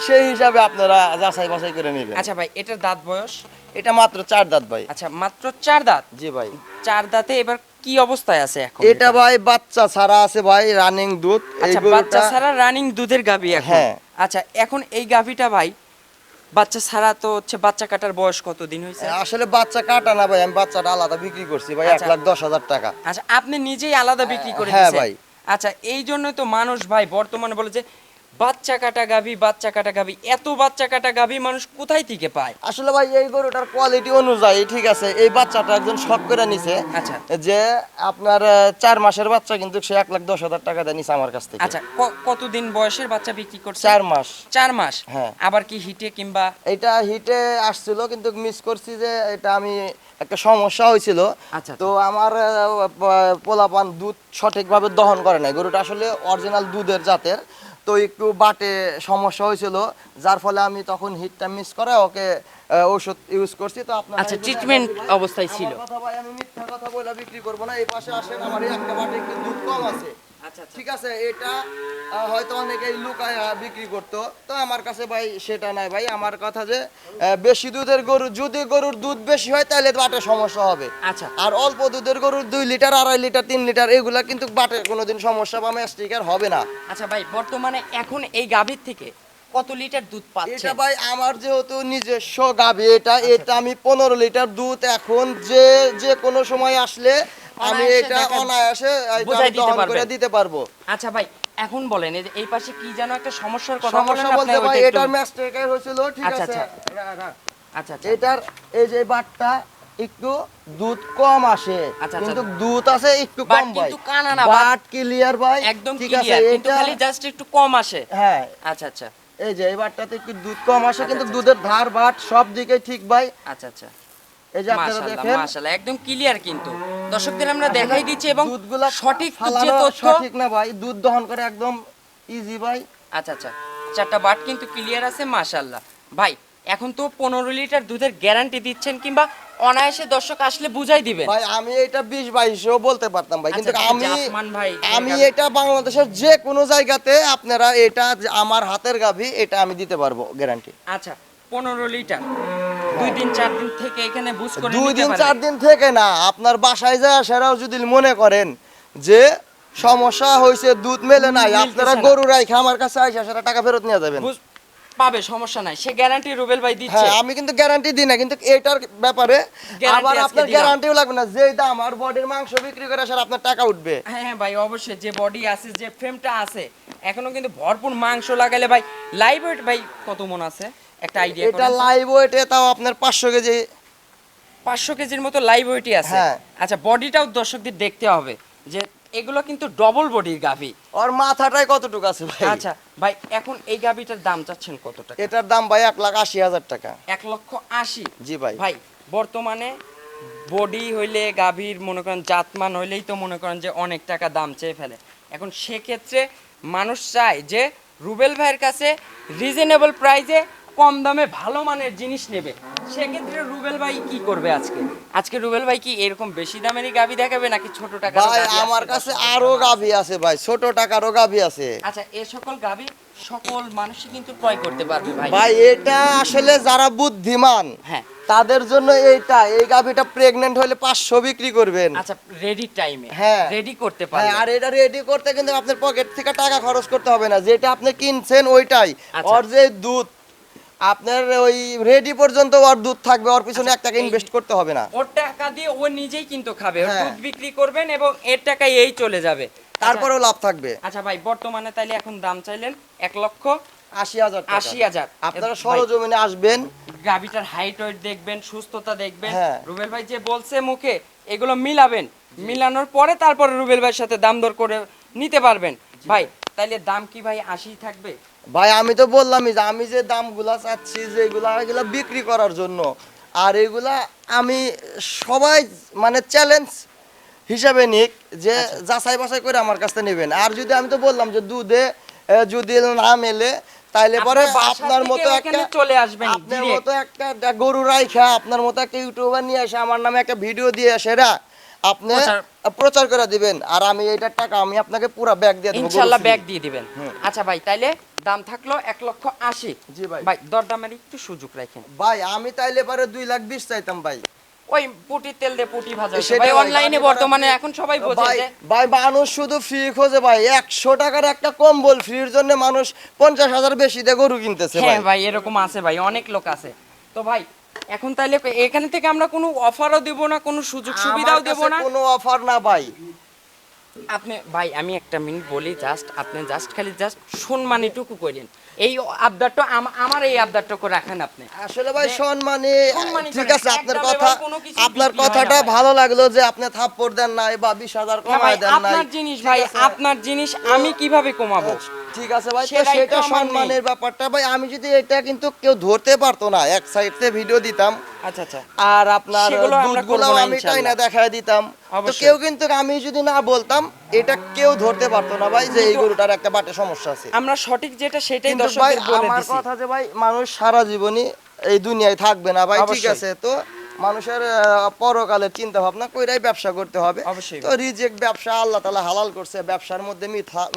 সেই হিসাবে আপনারা যাচাই বাছাই করে নেবেন। আচ্ছা ভাই এটার দাঁত বয়স? এটা মাত্র 4 দাঁত ভাই। আচ্ছা মাত্র 4 দাঁত। জি ভাই। 4 দাঁতে এবার কি অবস্থায় আছে এখন? এটা ভাই বাচ্চা ছাড়া আছে ভাই, রানিং দুধ। এই আচ্ছা বাচ্চা গরুটা ছাড়া রানিং দুধের গাভী এখন? হ্যাঁ। আচ্ছা এখন এই গাভীটা ভাই বাচ্চা ছাড়া তো হচ্ছে, বাচ্চা কাটার বয়স কতদিন হয়েছে? আসলে বাচ্চা কাটা না ভাই, আমি বাচ্চাটা আলাদা বিক্রি করছি ভাই আচ্ছা। 1,10,000 টাকা। আচ্ছা আপনি নিজেই আলাদা বিক্রি করে হ্যাঁ দিয়েছেন? ভাই। আচ্ছা এই জন্য তো মানুষ ভাই বর্তমানে বলে যে বাচ্চা কাটা গাভী, বাচ্চা কাটা গাভী, এত বাচ্চা কাটা গাভী মানুষ কোথায় থেকে পায়? আসলে ভাই এই গরুটার কোয়ালিটি অনুযায়ী, ঠিক আছে, এই বাচ্চাটা একজন শখ করে নিছে আচ্ছা। যে আপনার 4 মাসের বাচ্চা, কিন্তু সে 1,10,000 টাকা দিয়ে নিছে আমার কাছ থেকে। আচ্ছা কতদিন বয়সের বাচ্চা বিক্রি করছে? 4 মাস। 4 মাস। হ্যাঁ। আবার কি হিটে কিংবা? এটা হিটে আসছিল, কিন্তু মিস করছি যে এটা আমি একটা সমস্যা হয়েছিল। আচ্ছা। তো আমার পোলাপান দুধ সঠিকভাবে দহন করে নাই। গরুটা আসলে অরিজিনাল দুধের জাতের, তো একটু বাটে সমস্যা হয়েছিল, যার ফলে আমি তখন হিটটা মিস করে ওকে ওষুধ ইউজ করছি। তো আপনার আচ্ছা ট্রিটমেন্ট অবস্থায় ছিল। কথা ভাই, আমি মিথ্যা কথা বলে বিক্রি করবো না। এই পাশে আসেন, আমার এই একটা বাটে একটু দুধ কম আছে। আচ্ছা আচ্ছা। ঠিক আছে, এটা হয়তো অনেকেই লুকায় বিক্রি করতো, তো আমার কাছে ভাই সেটা নাই ভাই। আমার কথা যে বেশি দুধের গরু, যদি গরুর দুধ বেশি হয় তাহলে বাটে সমস্যা হবে। আচ্ছা। আর অল্প দুধের গরুর 2 লিটার, 2.5 লিটার, 3 লিটার এগুলা কিন্তু বাটে কোনোদিন সমস্যা বা ম্যাস্টিকার হবে না। আচ্ছা ভাই বর্তমানে এখন এই গাভীর থেকে কত লিটার দুধ এটা পাচ্ছেন? ভাই আমার যেহেতু নিজস্ব গাভী, এটা আমি 15 লিটার দুধ এখন যে যে কোনো সময় আসলে আমি অনায়াসে এটা দেখা- অনায়াসে এটা বুঝাই আমি দিতে দহন করে পারবেন। দিতে পারবো। আচ্ছা ভাই এখন বলেন এই যে এই পাশে কি যেন একটা সমস্যার কথা বলেন সমস্যা আপনি, বলতে ভাই ওইটা একটু- এটার ম্যাস্টিকার হয়েছিল, ঠিক আচ্ছা, আছে। আচ্ছা। আচ্ছা আচ্ছা। এটার এই যে বাটটা একটু দুধ কম আসে, আচ্ছা, কিন্তু আচ্ছা। দুধ আছে একটু বাট কম ভাই। কিন্তু কানা না, বাট ক্লিয়ার ভাই, একদম ঠিক আছে। ক্লিয়ার, কিন্তু এটা খালি জাস্ট একটু কম আসে। হ্যাঁ, আচ্ছা আচ্ছা এই যে এই বাটটাতে একটু দুধ কম আসে, কিন্তু আচ্ছা, দুধের ধার বাট সব দিকে ঠিক ভাই। আচ্ছা আচ্ছা। এই যে আপনারা মাশাআল্লাহ দেখেন মাশাআল্লাহ একদম ক্লিয়ার, কিন্তু দর্শকদের আমরা দেখাই দিচ্ছি এবং দুধগুলা সঠিক যে ফালানো তথ্য। সঠিক না ভাই, দুধ দহন করে একদম ইজি ভাই। আচ্ছা আচ্ছা, 4টা বাট কিন্তু ক্লিয়ার আছে মাশাআল্লাহ। ভাই এখন তো 15 লিটার দুধের গ্যারান্টি দিচ্ছেন, কিংবা অনায়াসে দর্শক আসলে বুঝাই দিবেন? ভাই আমি এটা 20-22ও বলতে পারতাম ভাই, কিন্তু আচ্ছা, আমি জাতমান ভাই, আমি এটা বাংলাদেশের যে কোনো জায়গাতে আপনারা এটা যে আমার হাতের গাভী, এটা আমি দিতে পারবো গ্যারান্টি। আচ্ছা 15 লিটার 2 দিন 4 দিন থেকে এখানে বুঝ করে 2 নিতে দিন পারবেন? 4 দিন থেকে না, আপনার বাসায় যায় সেরাও যদি মনে করেন যে সমস্যা হয়েছে, দুধ মেলে নাই, মিলতেছে আপনারা না। গরু রাইখা আমার কাছে আইসা সেটা টাকা ফেরত নিয়ে যাবেন। পাবে, সমস্যা নাই, সে গ্যারান্টি রুবেল ভাই দিচ্ছে। হ্যাঁ, আমি কিন্তু গ্যারান্টি দিই না, কিন্তু এটার ব্যাপারে Guarantee আবার আজকে আপনার দিলাম। গ্যারান্টিও লাগবে না। যেই দাম আর বডির মাংস বিক্রি করে স্যার আপনার টাকা উঠবে। হ্যাঁ হ্যাঁ ভাই অবশ্যই, যে বডি আছে, যে ফ্রেমটা আছে, এখনো কিন্তু ভরপুর মাংস লাগাইলে ভাই। লাইভ ওয়েট ভাই কত মন আছে একটা আইডিয়া এটা করেন? লাইভ ওয়েটে তাও আপনার 500 কেজি। 500 কেজির মতো লাইভ ওয়েটই আছে। হ্যাঁ। আচ্ছা বডিটাও দর্শকদের দেখতে হবে যে এগুলো কিন্তু ডবল বডির গাভী। ওর মাথাটাই কতটুকু আছে ভাই। আচ্ছা ভাই এখন এই গাভীটার দাম চাচ্ছেন কত টাকা? এটার দাম ভাই 1,80,000 টাকা। 1,80,000। জি ভাই। ভাই বর্তমানে বডি হইলে গাভীর মনে করেন জাতমান হইলেই তো মনে করেন যে অনেক টাকা দাম চেয়ে ফেলে। এখন সেক্ষেত্রে মানুষ চায় যে রুবেল ভাইয়ের কাছে রিজনেবল প্রাইসে কম দামে ভালো মানের জিনিস নেবে। সেক্ষেত্রে রুবেল ভাই কি করবে আজকে রুবেল ভাই কি এরকম বেশি দামেরই গাভী দেখাবে, নাকি ছোট টাকা? ভাই আমার কাছে আরো গাভী আছে ভাই, ছোট টাকারও গাভী আছে। আচ্ছা এই সকল গাভী সকল মানুষই কিন্তু ক্রয় করতে পারবে ভাই। ভাই এটা আসলে যারা বুদ্ধিমান, হ্যাঁ তাদের জন্য এইটা, এই গাভীটা প্রেগন্যান্ট হলে 500 বিক্রি করবেন। আচ্ছা রেডি টাইমে হ্যাঁ। রেডি করতে হ্যাঁ, পারবে। আর এটা রেডি করতে কিন্তু আপনার পকেট থেকে টাকা খরচ করতে হবে না, যেটা আপনি কিনছেন ওইটাই। আচ্ছা। ওর যে দুধ আপনার ওই রেডি পর্যন্ত ওর দুধ থাকবে, ওর পিছনে আচ্ছা, 1 টাকা এই- ইনভেস্ট করতে হবে না। ওর টাকা দিয়ে ও নিজেই কিন্তু খাবে, ওর হ্যাঁ। দুধ বিক্রি করবেন এবং এর টাকায় এই চলে যাবে। তারপরেও লাভ থাকবে। আচ্ছা ভাই বর্তমানে তাইলে এখন দাম চাইলেন 80,000 টাকা। 80,000 আপনারা সরজমিনে আসবেন। গাবিটার হাইট ওয়েট দেখবেন, সুস্থতা দেখবেন। হ্যাঁ। রুবেল ভাই যে বলছে মুখে এগুলো মিলাবেন, মিলানোর পরে তারপরে রুবেল ভাইয়ের সাথে দাম দর করে নিতে পারবেন। ভাই তাইলে দাম কি ভাই 80 থাকবে? ভাই আমি তো বললামই যে আমি যে দামগুলা চাচ্ছি যে এগুলা বিক্রি করার জন্য, আর এগুলা আমি সবাই মানে চ্যালেঞ্জ হিসাবে নিক যে যাচাই বাছাই করে আমার কাছ থেকে নেবেন। আর যদি আমি তো বললাম যে দুধে যদি না মেলে তাইলে পরে আপনার বাসা আপনার থেকে মতো ওখানে একটা চলে আসবেন আপনার direct। মতো একটা গরু রাইখা আপনার মতো একটা ইউটিউবার নিয়ে এসে আমার নামে একটা ভিডিও দিয়ে সেরা আপনি প্রচার করে দিবেন, আর আমি এইটার টাকা আমি আপনাকে পুরো ব্যাগ দিয়ে দেবো। ইনশাআল্লাহ ব্যাগ দিয়ে দিবেন। আচ্ছা ভাই তাইলে দাম থাকলো 1,80,000। জি ভাই। ভাই দরদামের একটু সুযোগ রাখেন। ভাই আমি তাইলে পারে 2,20,000 চাইতাম ভাই। ওই পুটির তেল দিয়ে পুটি ভাজা হচ্ছে। সেটা ভাই ভাই, অনলাইনে গাড়ি বর্তমানে ভাড়া এখন সবাই বোঝে ভাই যে ভাই মানুষ শুধু ফ্রি খোঁজে ভাই। 100 টাকার একটা কম্বল ফ্রির জন্য মানুষ 50,000 বেশি দিয়ে গরু কিনতেছে ভাই। হ্যাঁ ভাই এরকম আছে ভাই, অনেক লোক আছে। তো ভাই এখন তাইলে এখান থেকে আমরা কোনো অফারও দেব না, কোনো সুযোগ সুবিধাও আমার দেব কাছে না। কোনো অফার না ভাই। আপনি ভাই আমি একটা মিনিট বলি, জাস্ট আপনি জাস্ট খালি জাস্ট সম্মানিটুকু করেন। এই আবদারটা আমার এই আবদারটুকু রাখেন আপনি। আসলে ভাই যে- সম্মানী সম্মানী ঠিক করেন, আছে আপনার একদম কথা, এবার কোনো কিছু আপনার বিক্রি হয় না কথাটা ভাই। ভালো লাগলো যে আপনি থাপ্পড় দেন নাই বা 20,000 হ্যাঁ ভাই, কমায় দেন নাই। আপনার জিনিস ঠিক ভাই, আছে? আপনার জিনিস আমি কিভাবে কমাবো? ঠিক আছে ভাই, তো সে দায়িত্ব সেটা আমার নেই। সম্মানের ব্যাপারটা ভাই। আমি যদি এটা কিন্তু কেউ ধরতে পারতো না, এক সাইড থেকে ভিডিও দিতাম আচ্ছা আচ্ছা। আর আপনার সেগুলো আমরা দুধগুলো করবো না আমি টাইনা ইনশাআল্লাহ। দেখায় দিতাম, তো অবশ্যই। কেউ কিন্তু আমি যদি না বলতাম এটা কেউ ধরতে পারতো না ভাই যে এই গরুটার একটা বাটে সমস্যা আছে। আমরা সঠিক যেটা সেটাই কিন্তু ভাই দর্শকদের বলে আমার দিছি। কথা যে ভাই মানুষ সারা জীবনই এই দুনিয়ায় থাকবে না ভাই, ঠিক অবশ্যই। আছে? তো মানুষের পরকালের চিন্তা ভাবনা কইরাই ব্যবসা করতে হবে। অবশ্যই তো রিজেক্ট ব্যবসা আল্লাহ তাআলা হালাল করছে, ব্যবসার মধ্যে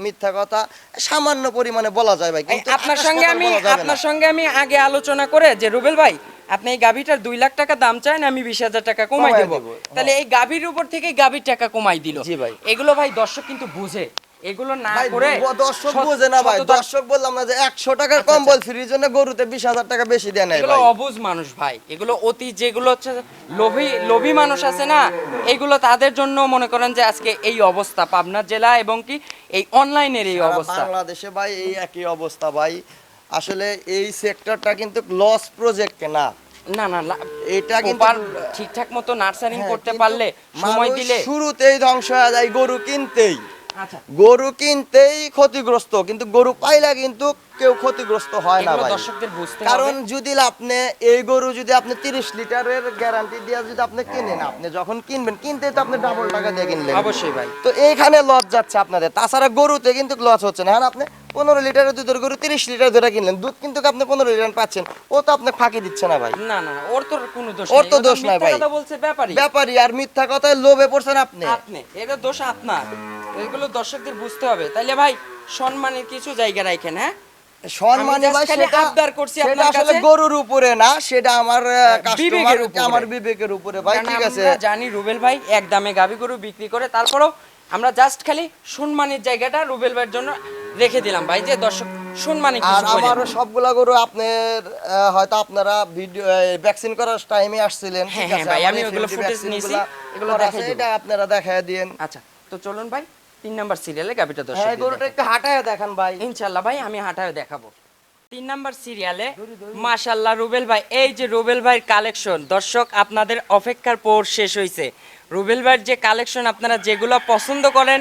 মিথ্যা কথা সামান্য পরিমাণে বলা যায় ভাই, এই কিন্তু আপনার আকাশ সঙ্গে পাতাল আমি বলা যাবে না। আপনার সঙ্গে আমি আগে আলোচনা করে যে রুবেল ভাই আপনি এই গাভীটার 2 লাখ টাকা দাম চান, আমি 20,000 টাকা কমাই কমায় দেব। দেব, তাহলে এই গাভীর উপর থেকে গাভীর টাকা কমাই দিল। জি ভাই। এগুলো ভাই দর্শক কিন্তু বুঝে, এগুলো না ভাই করে দর্শক বোঝে না ভাই, দর্শক বললাম না যে 100 টাকার আচ্ছা, কম্বল ফ্রির জন্য গরুতে 20,000 টাকা বেশি দেয় নাই এগুলো ভাই। অবুঝ মানুষ ভাই, এগুলো অতি যেগুলো হচ্ছে লোভী মানুষ আছে না, এগুলো তাদের জন্য মনে করেন যে আজকে এই অবস্থা পাবনা জেলা এবং কি এই অনলাইনের এই সারা অবস্থা। বাংলাদেশে ভাই এই একই অবস্থা ভাই। আসলে এই সেক্টরটা কিন্তু লস প্রজেক্ট না, না না এটা কিন্তু প্রপার ঠিকঠাক মতো নার্সারিং হ্যাঁ, করতে কিন্তু পারলে সময় মানুষ দিলে। শুরুতেই ধ্বংস হয়ে যায় গরু কিনতেই। আচ্ছা গরু কিনতেই ক্ষতিগ্রস্ত, কিন্তু গরু পাইলা কিন্তু কেউ ক্ষতিগ্রস্ত হয় না এগুলো ভাই। দর্শকদের বুঝতে কারণ হবে। যদি আপনি এই গরু যদি আপনি 30 লিটারের গ্যারান্টি দিয়ে যদি আপনি কিনেন, আপনি যখন কিনবেন কিনতেই তো আপনি ডাবল টাকা দিয়ে কিনলেন। অবশ্যই ভাই। তো এইখানে লস যাচ্ছে আপনাদের, তাছাড়া গরুতে কিন্তু লস হচ্ছে না। আর আপনি 15 লিটারের দুধের গরু 30 লিটার ধরে কিনলেন, দুধ কিন্তু আপনি 15 লিটার পাচ্ছেন, ও তো আপনি ফাঁকি দিচ্ছে না ভাই। না না না, ওর তো কোনো দোষ ওর নেই, তো ও দোষ নাই মিথ্যা ভাই। কথা বলছে ব্যাপারী। ব্যাপারী আর মিথ্যা কথায় লোভে পড়ছেন আপনি। আপনি এর দোষ আপনার, এগুলো দর্শকদের বুঝতে হবে। তাইলে ভাই সম্মানের কিছু জায়গা রাখেন। হ্যাঁ সম্মানী আমি ভাই just খালি সেটা আবদার করছি সেটা আপনার আসলে কাছে। গরুর উপরে না, সেটা আমার বিবেকের কাস্টমার উপরে। আমার বিবেকের উপরে ভাই, কারণ ঠিক আছে? আমরা জানি রুবেল ভাই এক দামে গাভী গরু বিক্রি করে, তারপরেও আমরা জাস্ট খালি সম্মানের জায়গাটা রুবেল ভাইয়ের জন্য রেখে দিলাম ভাই, যে দর্শক সম্মানী আর কিছু বলেন। আমারও সবগুলা গরু আপনার হয়তো আপনারা ভিডিও ভ্যাকসিন করার টাইমে আসছিলেন, হ্যাঁ, ঠিক হ্যাঁ আছে? ভাই, আমার আমি এই ওগুলো FMD ফুটেজ vaccine নিয়েছি, গুলা এগুলো করা দেখাই আছে, দিব। এটা আপনারা দেখায় দিয়েন। আচ্ছা তো চলুন ভাই 3 নাম্বার সিরিয়ালে গাভীটা হ্যাঁ দর্শক গরুটা একটু হাঁটায় দেখান ভাই। ইনশাআল্লাহ ভাই আমি হাঁটায় দেখাবো। 3 নাম্বার সিরিয়ালে মাশাআল্লাহ রুবেল ভাই, এই যে রুবেল ভাইয়ের কালেকশন, দর্শক আপনাদের অপেক্ষার পর শেষ হয়েছে। রুবেল ভাইয়ের যে কালেকশন আপনারা যেগুলো পছন্দ করেন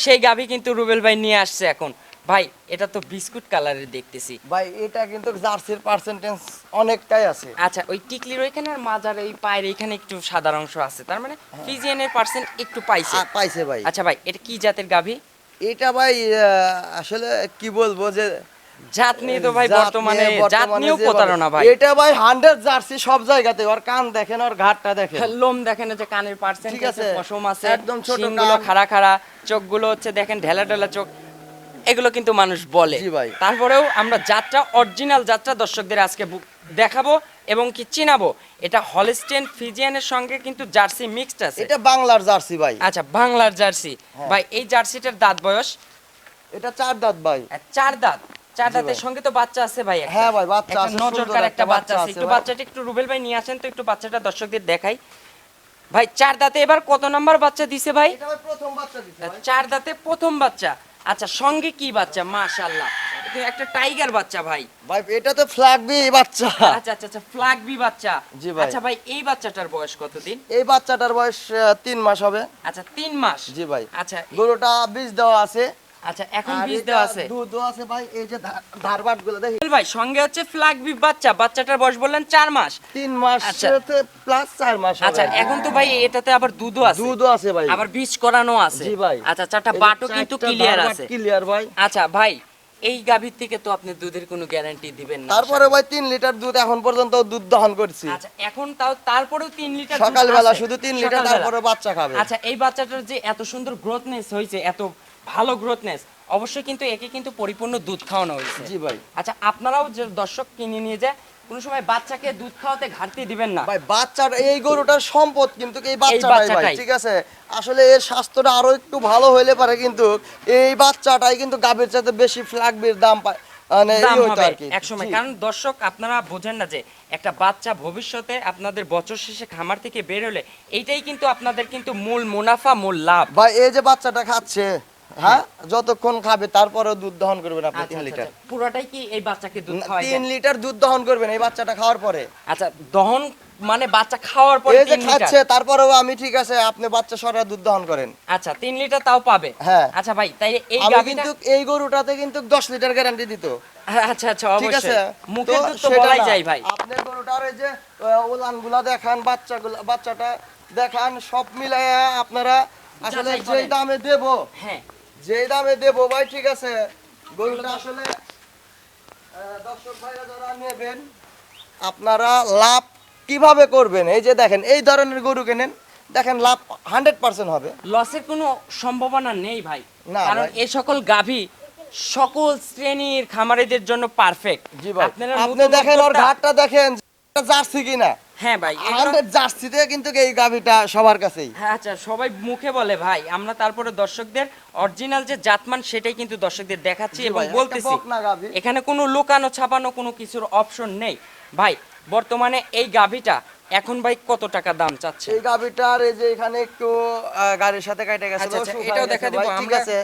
সেই গাভী কিন্তু রুবেল ভাই নিয়ে আসছে এখন। ভাই এটা তো বিস্কুট কালারের দেখতেছি। ভাই এটা কিন্তু জার্সির পার্সেন্টেজ অনেকটাই আছে। আচ্ছা ওই টিকলির ওইখানে আর মাজার এই পায়ের এইখানে একটু সাদা অংশ আছে, তার মানে ফিজিয়ানের পার্সেন্ট একটু পাইছে। পাইছে ভাই। আচ্ছা ভাই এটা কি জাতের গাভী? এটা ভাই আসলে কি বলবো যে জাত নিয়ে তো ভাই বর্তমানে জাত নিয়েও যে প্রতারণা ভাই। এটা ভাই 100 জার্সি সব জায়গাতে, ওর কান দেখেন, ওর ঘাটটা দেখেন। লোম দেখেন, যে কানের পার্সেন্ট ঠিক আছে, আছে, পশম আছে, একদম ছোট শিংগুলো কান। খাড়া খাড়া, চোখগুলো হচ্ছে দেখেন ঢেলা ঢেলা চোখ, এগুলো কিন্তু মানুষ বলে। জি ভাই। তারপরেও আমরা জাতটা অরিজিনাল জাতটা দর্শকদের আজকে দেখাবো এবং কি চিনাবো। এটা হলস্টেইন ফ্রিজিয়ানের সঙ্গে কিন্তু জার্সি মিক্সড আছে। এটা বাংলার জার্সি ভাই। আচ্ছা বাংলার জার্সি। ভাই এই জার্সিটার দাঁত বয়স? এটা 4 দাঁত ভাই। 4 দাঁত। 4 জি দাঁতের ভাই। সঙ্গে তো বাচ্চা আছে ভাই একটা। হ্যাঁ ভাই, বাচ্চা একটা আছে, নজরকার সুন্দর একটা একটা বাচ্চা আছে। বাচ্চা একটু আছে ভাই। বাচ্চাটা একটু রুবেল ভাই নিয়ে আসেন তো, একটু বাচ্চাটা দর্শকদের দেখাই। ভাই 4 দাঁতে এবার কত নাম্বার বাচ্চা দিছে ভাই? এটা ভাই প্রথম বাচ্চা দিছে ভাই। 4 দাঁতে প্রথম বাচ্চা। আচ্ছা সঙ্গে কি বাচ্চা? মাশাআল্লাহ একটা টাইগার বাচ্চা ভাই। ভাই এটা তো ফ্ল্যাগবি বাচ্চা। আচ্ছা আচ্ছা আচ্ছা, ফ্ল্যাগবি বাচ্চা। জি ভাই। আচ্ছা ভাই, এই বাচ্চাটার বয়স কতদিন? এই বাচ্চাটার বয়স 3 মাস হবে। আচ্ছা 3 মাস। জি ভাই। আচ্ছা গরুটা বীজ দেওয়া আছে। আচ্ছা, এখন আর বীজ এটা দেওয়া আছে। দুধও আছে ভাই, এই যে ধারবাট গুলো দেখি। রুবেল ভাই সঙ্গে হচ্ছে ফ্ল্যাগবি বাচ্চা, বাচ্চাটার বয়স বললেন 4 মাস। 3 মাস আচ্ছা। প্লাস 4 মাস হবে। আচ্ছা, এখন তো ভাই এটাতে আবার দুধও আছে। দুধও আছে ভাই। আবার বীজ করানো আছে। জি ভাই। আচ্ছা, চারটা বাটও কিন্তু ক্লিয়ার আছে। ক্লিয়ার ভাই। আচ্ছা ভাই, এই গাভীর থেকে তো আপনি দুধের কোনো গ্যারান্টি দিবেন না। তারপরে ভাই 3 লিটার দুধ এখন পর্যন্ত দুধ দহন করছি। আচ্ছা, এখন তাও তারপরেও 3 লিটার দুধ সকালবেলা আছে। শুধু 3 লিটার, সকালবেলা। তারপরে বাচ্চা খাবে। আচ্ছা, এই বাচ্চাটার যে এত সুন্দর গ্রোথনেস হয়েছে, এত ভালো গ্রোথনেস, অবশ্যই কিন্তু একে কিন্তু পরিপূর্ণ দুধ খাওয়ানো হয়েছে। জি ভাই। আচ্ছা, আপনারাও যে দর্শক কিনে নিয়ে যায়, কোনো সময় বাচ্চাকে দুধ খাওয়াতে ঘাটতি দিবেন না। ভাই বাচ্চার এই গরুটার সম্পদ কিন্তু এই বাচ্চাটাই ভাই, বাচ্চাটাই। ঠিক আছে। আসলে এর স্বাস্থ্যটা আরো একটু ভালো হইলে পারে, কিন্তু এই বাচ্চাটাই কিন্তু গাভীর চাইতে বেশি ফ্ল্যাগবির দাম পায়, মানে দাম এই হইতো হবে আর কি। একসময়। জি। কারণ দর্শক আপনারা বোঝেন না যে একটা বাচ্চা ভবিষ্যতে আপনাদের বছর শেষে খামার থেকে বের হলে এইটাই কিন্তু আপনাদের কিন্তু মূল মুনাফা, মূল লাভ। ভাই এই যে বাচ্চাটা খাচ্ছে, হ্যাঁ, যতক্ষণ খাবে তারপরেও দুধ দহন করবেন আপনি আচ্ছা, 3 আচ্ছা, লিটার। আচ্ছা। পুরোটাই কি এই বাচ্চাকে দুধ খাওয়াই 3 লিটার দুধ দহন করবেন এই বাচ্চাটা খাওয়ার পরে। আচ্ছা, দহন মানে বাচ্চা খাওয়ার পরে এই যে 3 খাচ্ছে লিটার। তারপরেও আমি, ঠিক আছে, আপনি বাচ্চা সরা দুধ দহন করেন। আচ্ছা, 3 লিটার তাও পাবে। হ্যাঁ। আচ্ছা ভাই, তাই এই আমি গাভীটা কিন্তু এই গরুটাতে কিন্তু 10 লিটার গ্যারান্টি দিত। আচ্ছা আচ্ছা, ঠিক আছে। অবশ্যই মুখে দুধ তো সেটা বলাই না। যায় ভাই। আপনার গরুটার এই যে ওলানগুলা দেখান, বাচ্চাটা দেখান, সব মিলায়া আপনারা আসলে যাচাই যেই করেন। দামে দেব, হ্যাঁ, যেই দামে দেব ভাই, ঠিক আছে, গরুটা আসলে দর্শক ভাইরা যারা নেবেন, আপনারা লাভ কিভাবে করবেন? এই যে দেখেন, এই ধরনের গরু কেনেন, দেখেন লাভ 100% হবে। লসের কোনো সম্ভাবনা নেই ভাই। না কারণ ভাই। এই সকল গাভী সকল শ্রেণীর খামারিদের জন্য পারফেক্ট। জি ভাই, আপনি দেখেন ওর ঘাটটা দেখেন, জার্সি কিনা। হ্যাঁ ভাই, এগুলো- 100 জার্সিতে কিন্তু এই গাভীটা সবার কাছেই। হ্যাঁ, আচ্ছা, সবাই মুখে বলে ভাই, আমরা তারপরে দর্শকদের অরিজিনাল যে জাতমান সেটাই কিন্তু দর্শকদের দেখাচ্ছি জি এবং ভাই, একটা বলতেছি। বকনা গাভী। এখানে কোনো লুকানো ছাপানো কোনো কিছুর অপশন নেই ভাই। বর্তমানে এই গাভীটা এখন ভাই কত টাকা দাম চাচ্ছে? এই গাভীটার এই যে এখানে একটু গাড়ির সাথে কাটে গেছে, আচ্ছা, আচ্ছা, শুকায় এটাও গেছে দেখা ভাই, দিব ঠিক আমরা। আছে।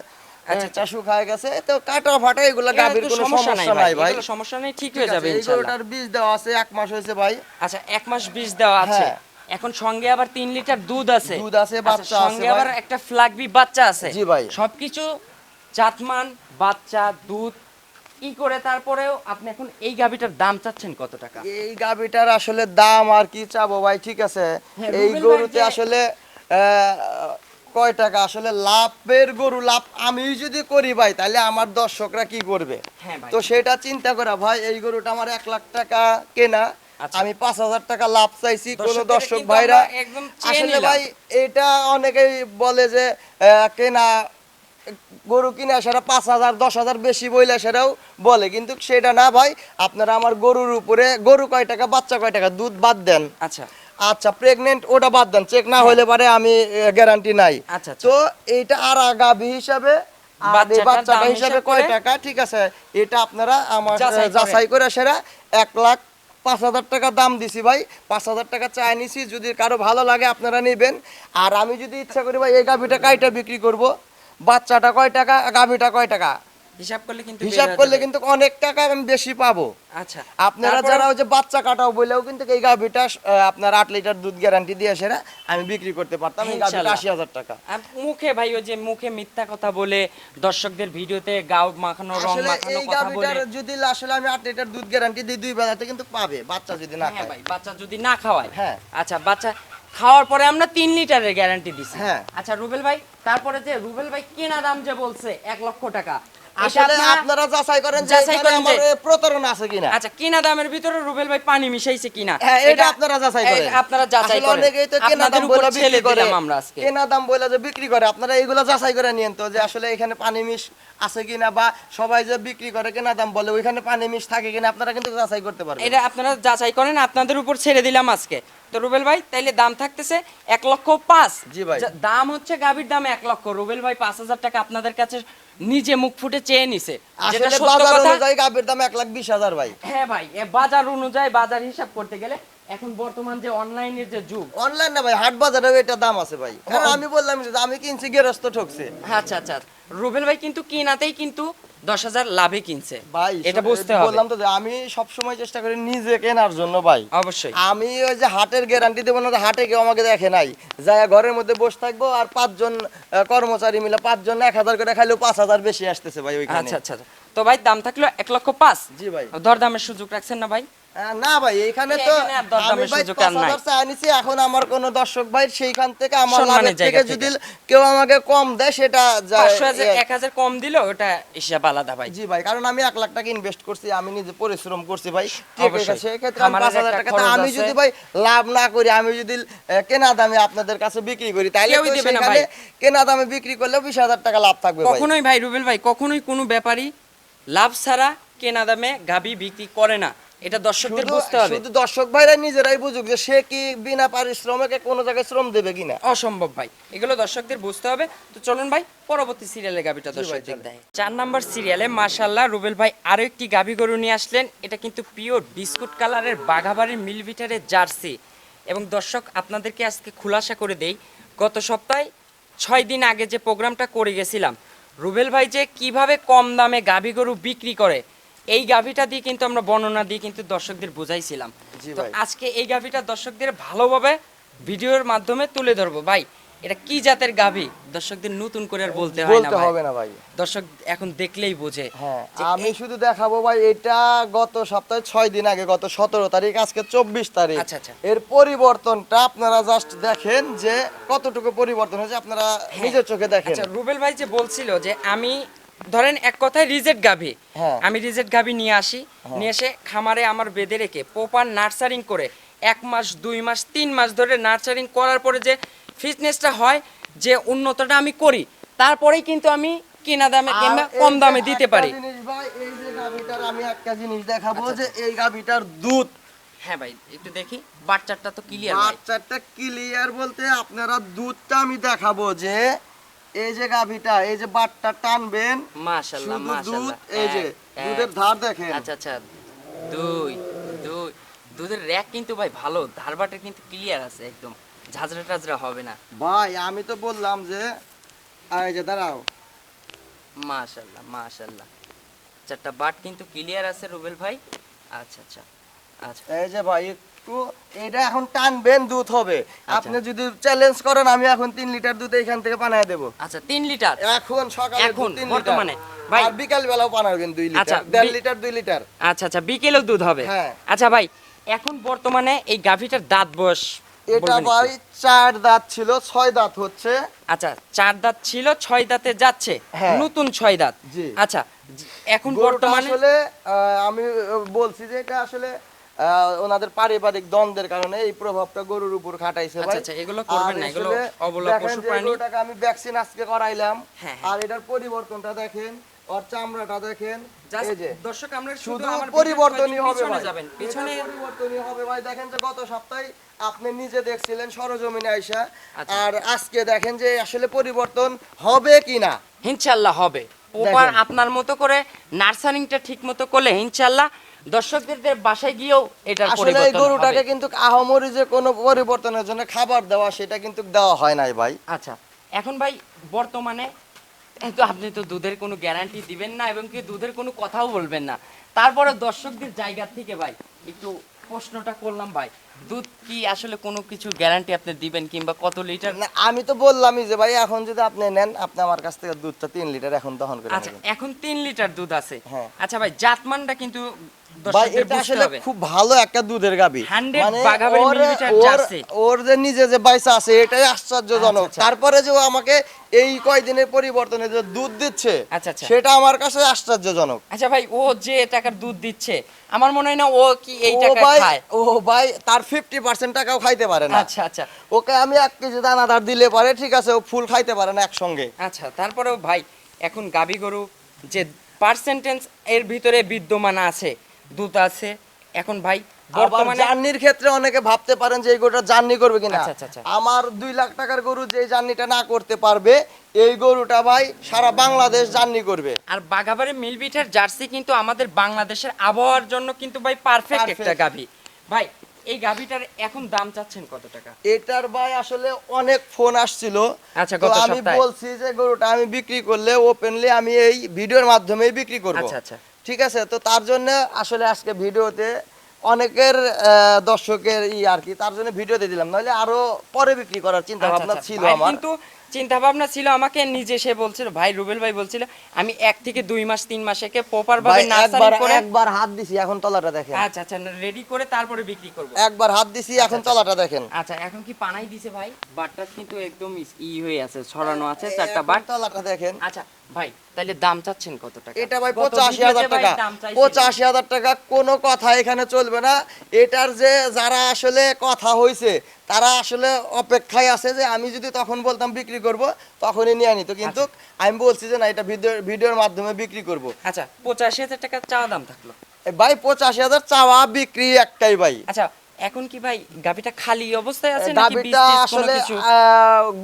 আচ্ছা, এটা শুকায় গেছে, তো কাটা ফাটা এগুলা এগুলো গাভীর তো কোনো সমস্যা নাই ভাই। এগুলো সমস্যা নেই, ঠিক ঠিক হয়ে আছে, যাবে এই ইনশাআল্লাহ। গরুটার বীজ দেওয়া আছে, 1 মাস হয়েছে ভাই। আচ্ছা, 1 মাস বীজ দেওয়া আছে। হ্যাঁ। এখন সঙ্গে আবার 3 লিটার দুধ আছে। দুধ আছে, আচ্ছা, বাচ্চা আছে সঙ্গে ভাই। আবার একটা ফ্ল্যাগবি বাচ্চা আছে। জি ভাই। সবকিছু জাতমান, বাচ্চা, দুধ ই করে তারপরেও আপনি এখন এই গাভীটার দাম চাচ্ছেন কত টাকা? এই গাভীটার আসলে দাম আর কি চাবো ভাই, ঠিক আছে। হ্যাঁ, এই রুবেল গরুতে ভাই যে- আসলে কয় টাকা আসলে লাভের গরু, লাভ আমি যদি করি ভাই, তাহলে আমার দর্শকরা কি করবে? হ্যাঁ ভাই। তো সেটা চিন্তা করা ভাই, এই গরুটা আমার 1 লাখ টাকা কেনা, আচ্ছা। আমি 5,000 টাকা লাভ চাইছি। কোন দর্শকদের দর্শক কিন্তু ভাইরা আমরা একদম চেয়ে আসলে নিলাম। ভাই, এটা অনেকেই বলে যে কেনা গরু কিনা সেটা 5,000 10,000 বেশি বইলে সেটাও বলে, কিন্তু সেটা না ভাই। আপনারা আমার গরুর উপরে, গরু কয় টাকা, বাচ্চা কয় টাকা, দুধ বাদ দেন, আচ্ছা আচ্ছা প্রেগনেন্ট ওটা বাদ দেন, চেক না হলে পারে আমি গ্যারান্টি নাই। আচ্ছা, আচ্ছা। তো এইটা আর গাভী হিসাবে আর এই বাচ্চাটার বাচ্চাটা দাম হিসাবে হিসাব কয় করে- টাকা, ঠিক আছে, এটা আপনারা আমার যাচাই করেন। যাচাই করে সেরা 1,05,000 টাকা দাম দিছি ভাই। 5,000 টাকা চাই নিছি, যদি কারো ভালো লাগে আপনারা নেবেন। আর আমি যদি ইচ্ছা করি ভাই, এই গাভীটা কাইটা বিক্রি করব, বাচ্চাটা কয় টাকা, গাভীটা কয় টাকা, হিসাব করলে কিন্তু হিসাব বের হয়ে করলে যাবে। কিন্তু অনেক টাকা আমি বেশি পাবো। আচ্ছা, আপনারা তারপরে- যারা ওই যে বাচ্চা কাটাও বলেও কিন্তু এই গাভীটা আপনার 8 লিটার দুধ গ্যারান্টি দিয়ে সেরা আমি বিক্রি করতে পারতাম, এই গাভীটা ইনশাআল্লাহ। 80,000 টাকা। মুখে ভাই, ওই যে মুখে মিথ্যা কথা বলে দর্শকদের ভিডিওতে গাও মাখানো, রং আসলে মাখানো এই কথা বলে। গাভীটার যদি আসলে আমি 8 লিটার দুধ গ্যারান্টি দিই, 2 বেলাতে কিন্তু পাবে, বাচ্চা যদি না হ্যাঁ খায়। ভাই, বাচ্চা যদি না খাওয়ায়। হ্যাঁ। আচ্ছা, বাচ্চা খাওয়ার পরে আমরা 3 লিটারের গ্যারান্টি দিছি। হ্যাঁ। আচ্ছা রুবেল ভাই, তারপরে যে রুবেল ভাই কেনা দাম যে বলছে 1 লক্ষ টাকা, এটা আসলে আপনারা- আপনারা যাচাই করেন যে যাচাই এখানে করেন যে- আমার প্রতারণা আছে কিনা। আচ্ছা, কেনা দামের ভিতরে রুবেল ভাই পানি মিশাইছে কিনা, হ্যাঁ, এটা আপনারা যাচাই করেন। আপনারা যাচাই আসলে করেন। অনেকেই তো কেনা আপনাদের দাম উপর বলে ছেড়ে বিক্রি করে, দিলাম আমরা আজকে। কেনা দাম বলে যে বিক্রি করে, আপনারা এইগুলা যাচাই করে নিয়েন তো, যে আসলে এখানে পানি মিশ আছে কিনা, বা সবাই যে বিক্রি করে কেনা দাম বলে ওইখানে পানি মিশ থাকে কিনা, আপনারা কিন্তু যাচাই করতে পারবেন। এটা আপনারা যাচাই করেন, আপনাদের উপর ছেড়ে দিলাম আজকে। তো রুবেল ভাই, তাইলে দাম থাকতেছে 1,05,000। জি ভাই। দাম হচ্ছে গাভীর দাম 1 লক্ষ, রুবেল ভাই 5,000 টাকা আপনাদের কাছে নিজে মুখ ফুটে চেয়ে নিছে, যেটা আসলে সত্য বাজার কথা। অনুযায়ী গাভীর দাম 1,20,000 ভাই। হ্যাঁ ভাই, এ বাজার অনুযায়ী, বাজার হিসাব করতে গেলে এখন বর্তমান যে অনলাইনের যে যুগ। অনলাইন না ভাই, হাট বাজারেও এটা দাম আছে ভাই। কারণ আমি বললাম যে আমি কিনছি, গেরস্ত ঠকছে। আচ্ছা আচ্ছা, রুবেল ভাই কিন্তু কিনাতেই কিন্তু 10,000 লাভে কিনছে ভাই এটা বুঝতে হবে। বললাম তো যে আমি সব সময় চেষ্টা করি নিজে কেনার জন্য ভাই। অবশ্যই আমি ওই যে হাটের গ্যারান্টি দেবো না, হাটে কেউ আমাকে দেখে নাই, যাই ঘরের মধ্যে বসে থাকবো আর 5 জন কর্মচারী মিলে 5 জন 1,000 করে খাইলেও 5,000 বেশি আসতেছে ভাই ওইখানে। আচ্ছা আচ্ছা আচ্ছা। তো ভাই দাম থাকলো 1,05,000। জি ভাই। দরদামের সুযোগ রাখছেন না ভাই? না ভাই এখানে তো এখানে আর দরদামের আমি ভাই সুযোগ আর নাই। 5,000 চা আনিছি, এখন আমার কোন দর্শক ভাই সেইখান থেকে আমার সম্মানের লাভের জায়গা থেকে থেকে। যদি কেউ আমাকে কম দেয় সেটা 1,000 কম দিলো ওটা হিসাব আলাদা ভাই। জি ভাই, কারণ আমি 1 লাখ টাকা ইনভেস্ট করছি, আমি নিজে পরিশ্রম করছি ভাই, ঠিক অবশ্যই। আছে, সেই ক্ষেত্রে আমি খামারের 5,000 একটা টাকা খরচ আমি আছে। যদি ভাই লাভ না করি, আমি যদি কেনা দামে আপনাদের কাছে বিক্রি করি তাহলে কেউই তো দেবে না সেখানে ভাই। কেনা দামে বিক্রি করলেও 20,000 টাকা লাভ থাকবে ভাই। কখনোই ভাই রুবেল ভাই কখনোই কোনো ব্যাপারী লাভ ছাড়া কেনা দামে গাবি বিক্রি করে না, এটা দর্শকদের বুঝতে হবে। শুধু দর্শক ভাইরা নিজেরাই বুঝুক যে সে কি বিনা পারিশ্রমিকে কোনো জায়গায় শ্রম দেবে কিনা। অসম্ভব ভাই, এগুলো দর্শকদের বুঝতে হবে। তো চলুন ভাই পরবর্তী সিরিয়ালে গাবিটা দর্শকদের দেয়। 4 নাম্বার সিরিয়ালে মাশাআল্লাহ রুবেল ভাই আরো একটি গাবি গরু নিয়ে আসলেন। এটা কিন্তু পিওর বিস্কুট কালারের বাঘাবাড়ির মিলভিটারের জার্সি। এবং দর্শক আপনাদেরকে আজকে খুলাসা করে দেই, গত সপ্তাহে 6 দিন আগে যে প্রোগ্রামটা করে গেছিলাম, রুবেল ভাই যে কিভাবে কম দামে গাভী গরু বিক্রি করে এই গাভীটা দিয়ে কিন্তু আমরা বর্ণনা দিয়ে কিন্তু দর্শকদের বুঝাইছিলাম। জি তো ভাই। আজকে এই গাভীটা দর্শকদের ভালোভাবে ভিডিওর মাধ্যমে তুলে ধরবো। ভাই এটা কি জাতের গাভী দর্শকদের নতুন করে আর বলতে হয় না বলতে ভাই, হবে না ভাই। দর্শক এখন দেখলেই বোঝে। হ্যাঁ যে আমি শুধু দেখাবো ভাই, এটা গত সপ্তাহে 6 দিন আগে, গত 17 তারিখ, আজকে 24 তারিখ। আচ্ছা, আচ্ছা। এর পরিবর্তনটা আপনারা জাস্ট দেখেন যে কতটুকু পরিবর্তন হয়েছে, আপনারা নিজের চোখে দেখেন। আচ্ছা রুবেল ভাই যে বলছিল যে আমি ধরেন এক কথায় রিজেক্ট গাভী, হ্যাঁ। আমি রিজেক্ট গাভী নিয়ে আসি, নিয়ে এসে খামারে আমার বেঁধে রেখে প্রপার নার্সারিং করে 1 মাস 2 মাস 3 মাস ধরে নার্সারিং করার পরে যে ফিটনেসটা হয়, যে উন্নতটা আমি করি, তারপরেই কিন্তু আমি কিনা দামে আর কিংবা এই কম যে দামে দিতে একটা পারি। জিনিস ভাই, এই যে গাভীটার আমি একটা জিনিস দেখাবো, আচ্ছা, যে এই গাভীটার দুধ, হ্যাঁ ভাই একটু দেখি, বাচ্চাটা তো ক্লিয়ার ভাই। বাচ্চাটা ক্লিয়ার বলতে আপনারা দুধটা আমি দেখাবো, যে এই যে গাভীটা, এই যে বাটটা টানবেন, মাশাআল্লাহ শুধু দুধ, মাশাআল্লাহ। এই যে দুধের ধার দেখেন। আচ্ছা আচ্ছা, দুই দুই দুধের র‍্যাক কিন্তু ভাই ভালো, ধারবাটা কিন্তু ক্লিয়ার আছে, একদম ঝাঁঝরা টাজরা হবে না। ভাই আমি তো বললাম যে এই যে দাঁড়াও, মাশাআল্লাহ মাশাআল্লাহ, চারটা বাট কিন্তু ক্লিয়ার আছে রুবেল ভাই। আচ্ছা আচ্ছা আচ্ছা, এই যে ভাই একটু এটা এখন টানবেন, দুধ হবে। আপনি যদি চ্যালেঞ্জ করেন, আমি এখন 3 লিটার দুধ এখান থেকে বানায় দেবো। আচ্ছা 3 লিটার এখন সকালে এখন 3 বর্তমানে লিটার, ভাই। আর বিকাল বেলাও বানাবেন 2 আচ্ছা, লিটার, 1.5 লিটার 2 লিটার। আচ্ছা আচ্ছা, বিকেলেও দুধ হবে। হ্যাঁ। আচ্ছা ভাই এখন বর্তমানে এই গাভীটার দাঁত বয়স এটা বলবেন একটু? ভাই 4 দাঁত ছিল, 6 দাঁত হচ্ছে। আচ্ছা 4 দাঁত ছিল 6 দাঁতে যাচ্ছে, হ্যাঁ। নতুন 6 দাঁত। জি। আচ্ছা এখন গরুটা বর্তমানে আসলে আমি বলছি যে এটা আসলে ওনাদের পারিবারিক দ্বন্দ্বের কারণে এই প্রভাবটা গরুর উপর খাটাইছে ভাই। আচ্ছা, আচ্ছা, এগুলো করবেন আর না, এগুলো আসলে অবলা দেখেন পশু যে প্রাণী। গরুটাকে আমি ভ্যাকসিন আজকে করাইলাম, হ্যাঁ, হ্যাঁ। আর এটার পরিবর্তনটা দেখেন, ওর চামড়াটা দেখেন, Just এই যে দর্শক আমরা শুধু শুধু আমার পরিবর্তনই হবে পিছনে ভাই, যাবেন, এটা পিছনে পরিবর্তনই হবে ভাই। দেখেন যে গত সপ্তাহে আপনি নিজে দেখছিলেন সরজমিনে আইসা, আচ্ছা। আর আজকে দেখেন যে আসলে পরিবর্তন হবে কিনা। ইনশাআল্লাহ হবে। প্রপার দেখেন। আপনার মতো করে নার্সারিংটা ঠিক মতো করলে ইনশাআল্লাহ দর্শকদের বাসায় গিয়েও এটার আসলে এই পরিবর্তন গরুটাকে হবে। কিন্তু আহামরি যে কোনো পরিবর্তনের জন্য খাবার দেওয়া, সেটা কিন্তু দেওয়া হয় নাই ভাই। আচ্ছা এখন ভাই বর্তমানে তো আপনি তো দুধের কোনো গ্যারান্টি দিবেন না এবং কি দুধের কোনো কথাও বলবেন না, তারপরে দর্শকদের জায়গা থেকে ভাই একটু প্রশ্নটা করলাম ভাই, দুধ কি আসলে কোনো কিছু গ্যারান্টি আপনি দিবেন কিংবা কত লিটার? না, আমি তো বললামই যে ভাই এখন যদি আপনি নেন, আপনি আমার কাছ থেকে দুধটা 3 লিটার এখন দহন করে আচ্ছা নেবেন। এখন 3 লিটার দুধ আছে। হ্যাঁ। আচ্ছা ভাই জাতমানটা কিন্তু ভাই দর্শকদের এটা বুঝতে আসলে হবে। খুব ভালো একটা দুধের গাবি, 100 বাঘাবাড়ি মিলিমিটার জার্সি। ওর যে নিজে যে বাইসা আছে এটাই আশ্চর্যজনক। আচ্ছা, আচ্ছা। তারপরে যে ও আমাকে এই কয়দিনের পরিবর্তনে যে দুধ দিচ্ছে, আচ্ছা, আচ্ছা। সেটা আমার কাছে আশ্চর্যজনক। আচ্ছা ভাই ও যে টাকার দুধ দিচ্ছে আমার মনে হয় না ও কি এই ও টাকা ভাই, খায়। ও ভাই তার 50% টাকাও খাইতে পারে না। আচ্ছা আচ্ছা ওকে আমি 1 কেজি দানাদার দিলে পারে, ঠিক আছে, ও ফুল খাইতে পারে না একসঙ্গে। আচ্ছা, তারপরেও ভাই এখন গাভী গরু যে পার্সেন্টেজ এর ভিতরে বিদ্যমান আছে, দুধ আছে, এখন ভাই আবার বর্তমানে জার্নির ক্ষেত্রে অনেকে ভাবতে পারেন যে এই গরুটা জার্নি করবে কিনা। আচ্ছা, আচ্ছা, আচ্ছা। আমার 2 লাখ টাকার গরু যে জার্নিটা না করতে পারবে, এই গরুটা ভাই সারা বাংলাদেশ জার্নি করবে। আর বাঘাবাড়ি মিলবিটার জার্সি কিন্তু আমাদের বাংলাদেশের আবহাওয়ার জন্য কিন্তু ভাই পারফেক্ট একটা Perfect। গাভী। ভাই এই গাভিটার এখন দাম চাচ্ছেন কত টাকা? এটার ভাই আসলে অনেক ফোন আসছিল। আচ্ছা, তো গত আমি সপ্তাহে। বলছি যে গরুটা আমি বিক্রি করলে ওপেনলি আমি এই ভিডিওর মাধ্যমেই বিক্রি করব। আচ্ছা, আচ্ছা। ঠিক আছে, তো তার জন্য আসলে আজকে ভিডিওতে অনেকের দর্শকের আর কি, তার জন্য ভিডিওতে দিলাম, নইলে আরো পরে বিক্রি করার চিন্তা আচ্ছা, ভাবনা আচ্ছা। ছিল ভাই আমার। কিন্তু চিন্তা ভাবনা ছিল, আমাকে নিজে সে বলছিল, ভাই রুবেল ভাই বলছিল আমি 1 থেকে 2 মাস 3 মাসেকে প্রপার ভাবে ভাই নার্সারি করে একবার হাত দিছি, এখন তলাটা দেখেন। আচ্ছা আচ্ছা রেডি করে তারপরে বিক্রি করব। একবার হাত দিছি, এখন তলাটা দেখেন। আচ্ছা এখন কি পানাই দিছে ভাই? বাটটা কিন্তু একদম হয়ে আছে, ছড়ানো আছে চারটা এখন বাট। তলাটা দেখেন। আচ্ছা ভাই তাহলে দাম চাচ্ছেন কত টাকা? এটা ভাই গত 85,000 ভিডিওতে ভাই টাকা। দাম চাইছিল। 85,000 টাকা, কোনো কথা এখানে চলবে না। এটার যে যারা আসলে কথা হইছে তারা আসলে অপেক্ষায় আছে যে আমি যদি তখন বলতাম বিক্রি করব তখনই নিয়ে নিত, কিন্তু আমি বলছি যে না, এটা ভিডিওর মাধ্যমে বিক্রি করব। আচ্ছা 85,000 টাকা চাওয়া দাম থাকলো। ভাই 85,000 চাওয়া, বিক্রি একটাই ভাই। আচ্ছা এখন কি ভাই গাবিটা খালি অবস্থায় আছে নাকি বীজ গাবিটা টিজ কোনো আসলে কিছু?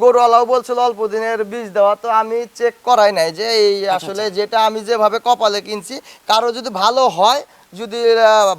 গরুওয়ালাও বলছিল অল্প দিনের বীজ দেওয়া, তো আমি চেক করাই নাই যে এই আসলে যেটা আমি যেভাবে কপালে কিনছি, কারো যদি ভালো হয়, যদি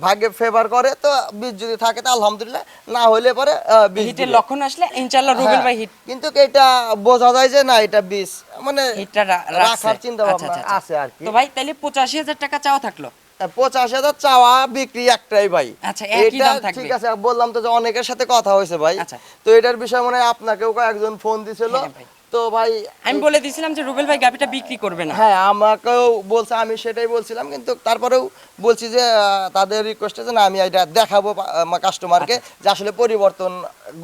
ভাগ্যে ফেভার করে তো বীজ যদি থাকে তো আলহামদুলিল্লাহ, না হলে পরে বীজ হিটের দিবে। লক্ষণ আসলে ইনশাআল্লাহ রুবেল ভাই হিট কিন্তু এটা বোঝা যায় যে না, এটা বীজ মানে হিটটা রাখার চিন্তা ভাবনা আছে আর কি। তো ভাই তাহলে 85,000 টাকা চাওয়া থাকলো। 85,000 চাওয়া, বিক্রি একটাই ভাই। আচ্ছা, একই এটা দাম থাকবে। ঠিক আছে, বললাম তো যে অনেকের সাথে কথা হয়েছে ভাই। আচ্ছা। তো এটার বিষয়ে মনে হয় আপনাকেও কয়েকজন ফোন দিছিল। হ্যাঁ ভাই। তো ভাই আমি বলে দিয়েছিলাম যে রুবেল ভাই গাবিটা বিক্রি করবে না। হ্যাঁ, আমাকেও বলছে, আমি সেটাই বলছিলাম, কিন্তু তারপরেও বলছি যে তাদের রিকোয়েস্টে যে না, আমি এটা দেখাবো কাস্টমারকে যে আসলে পরিবর্তন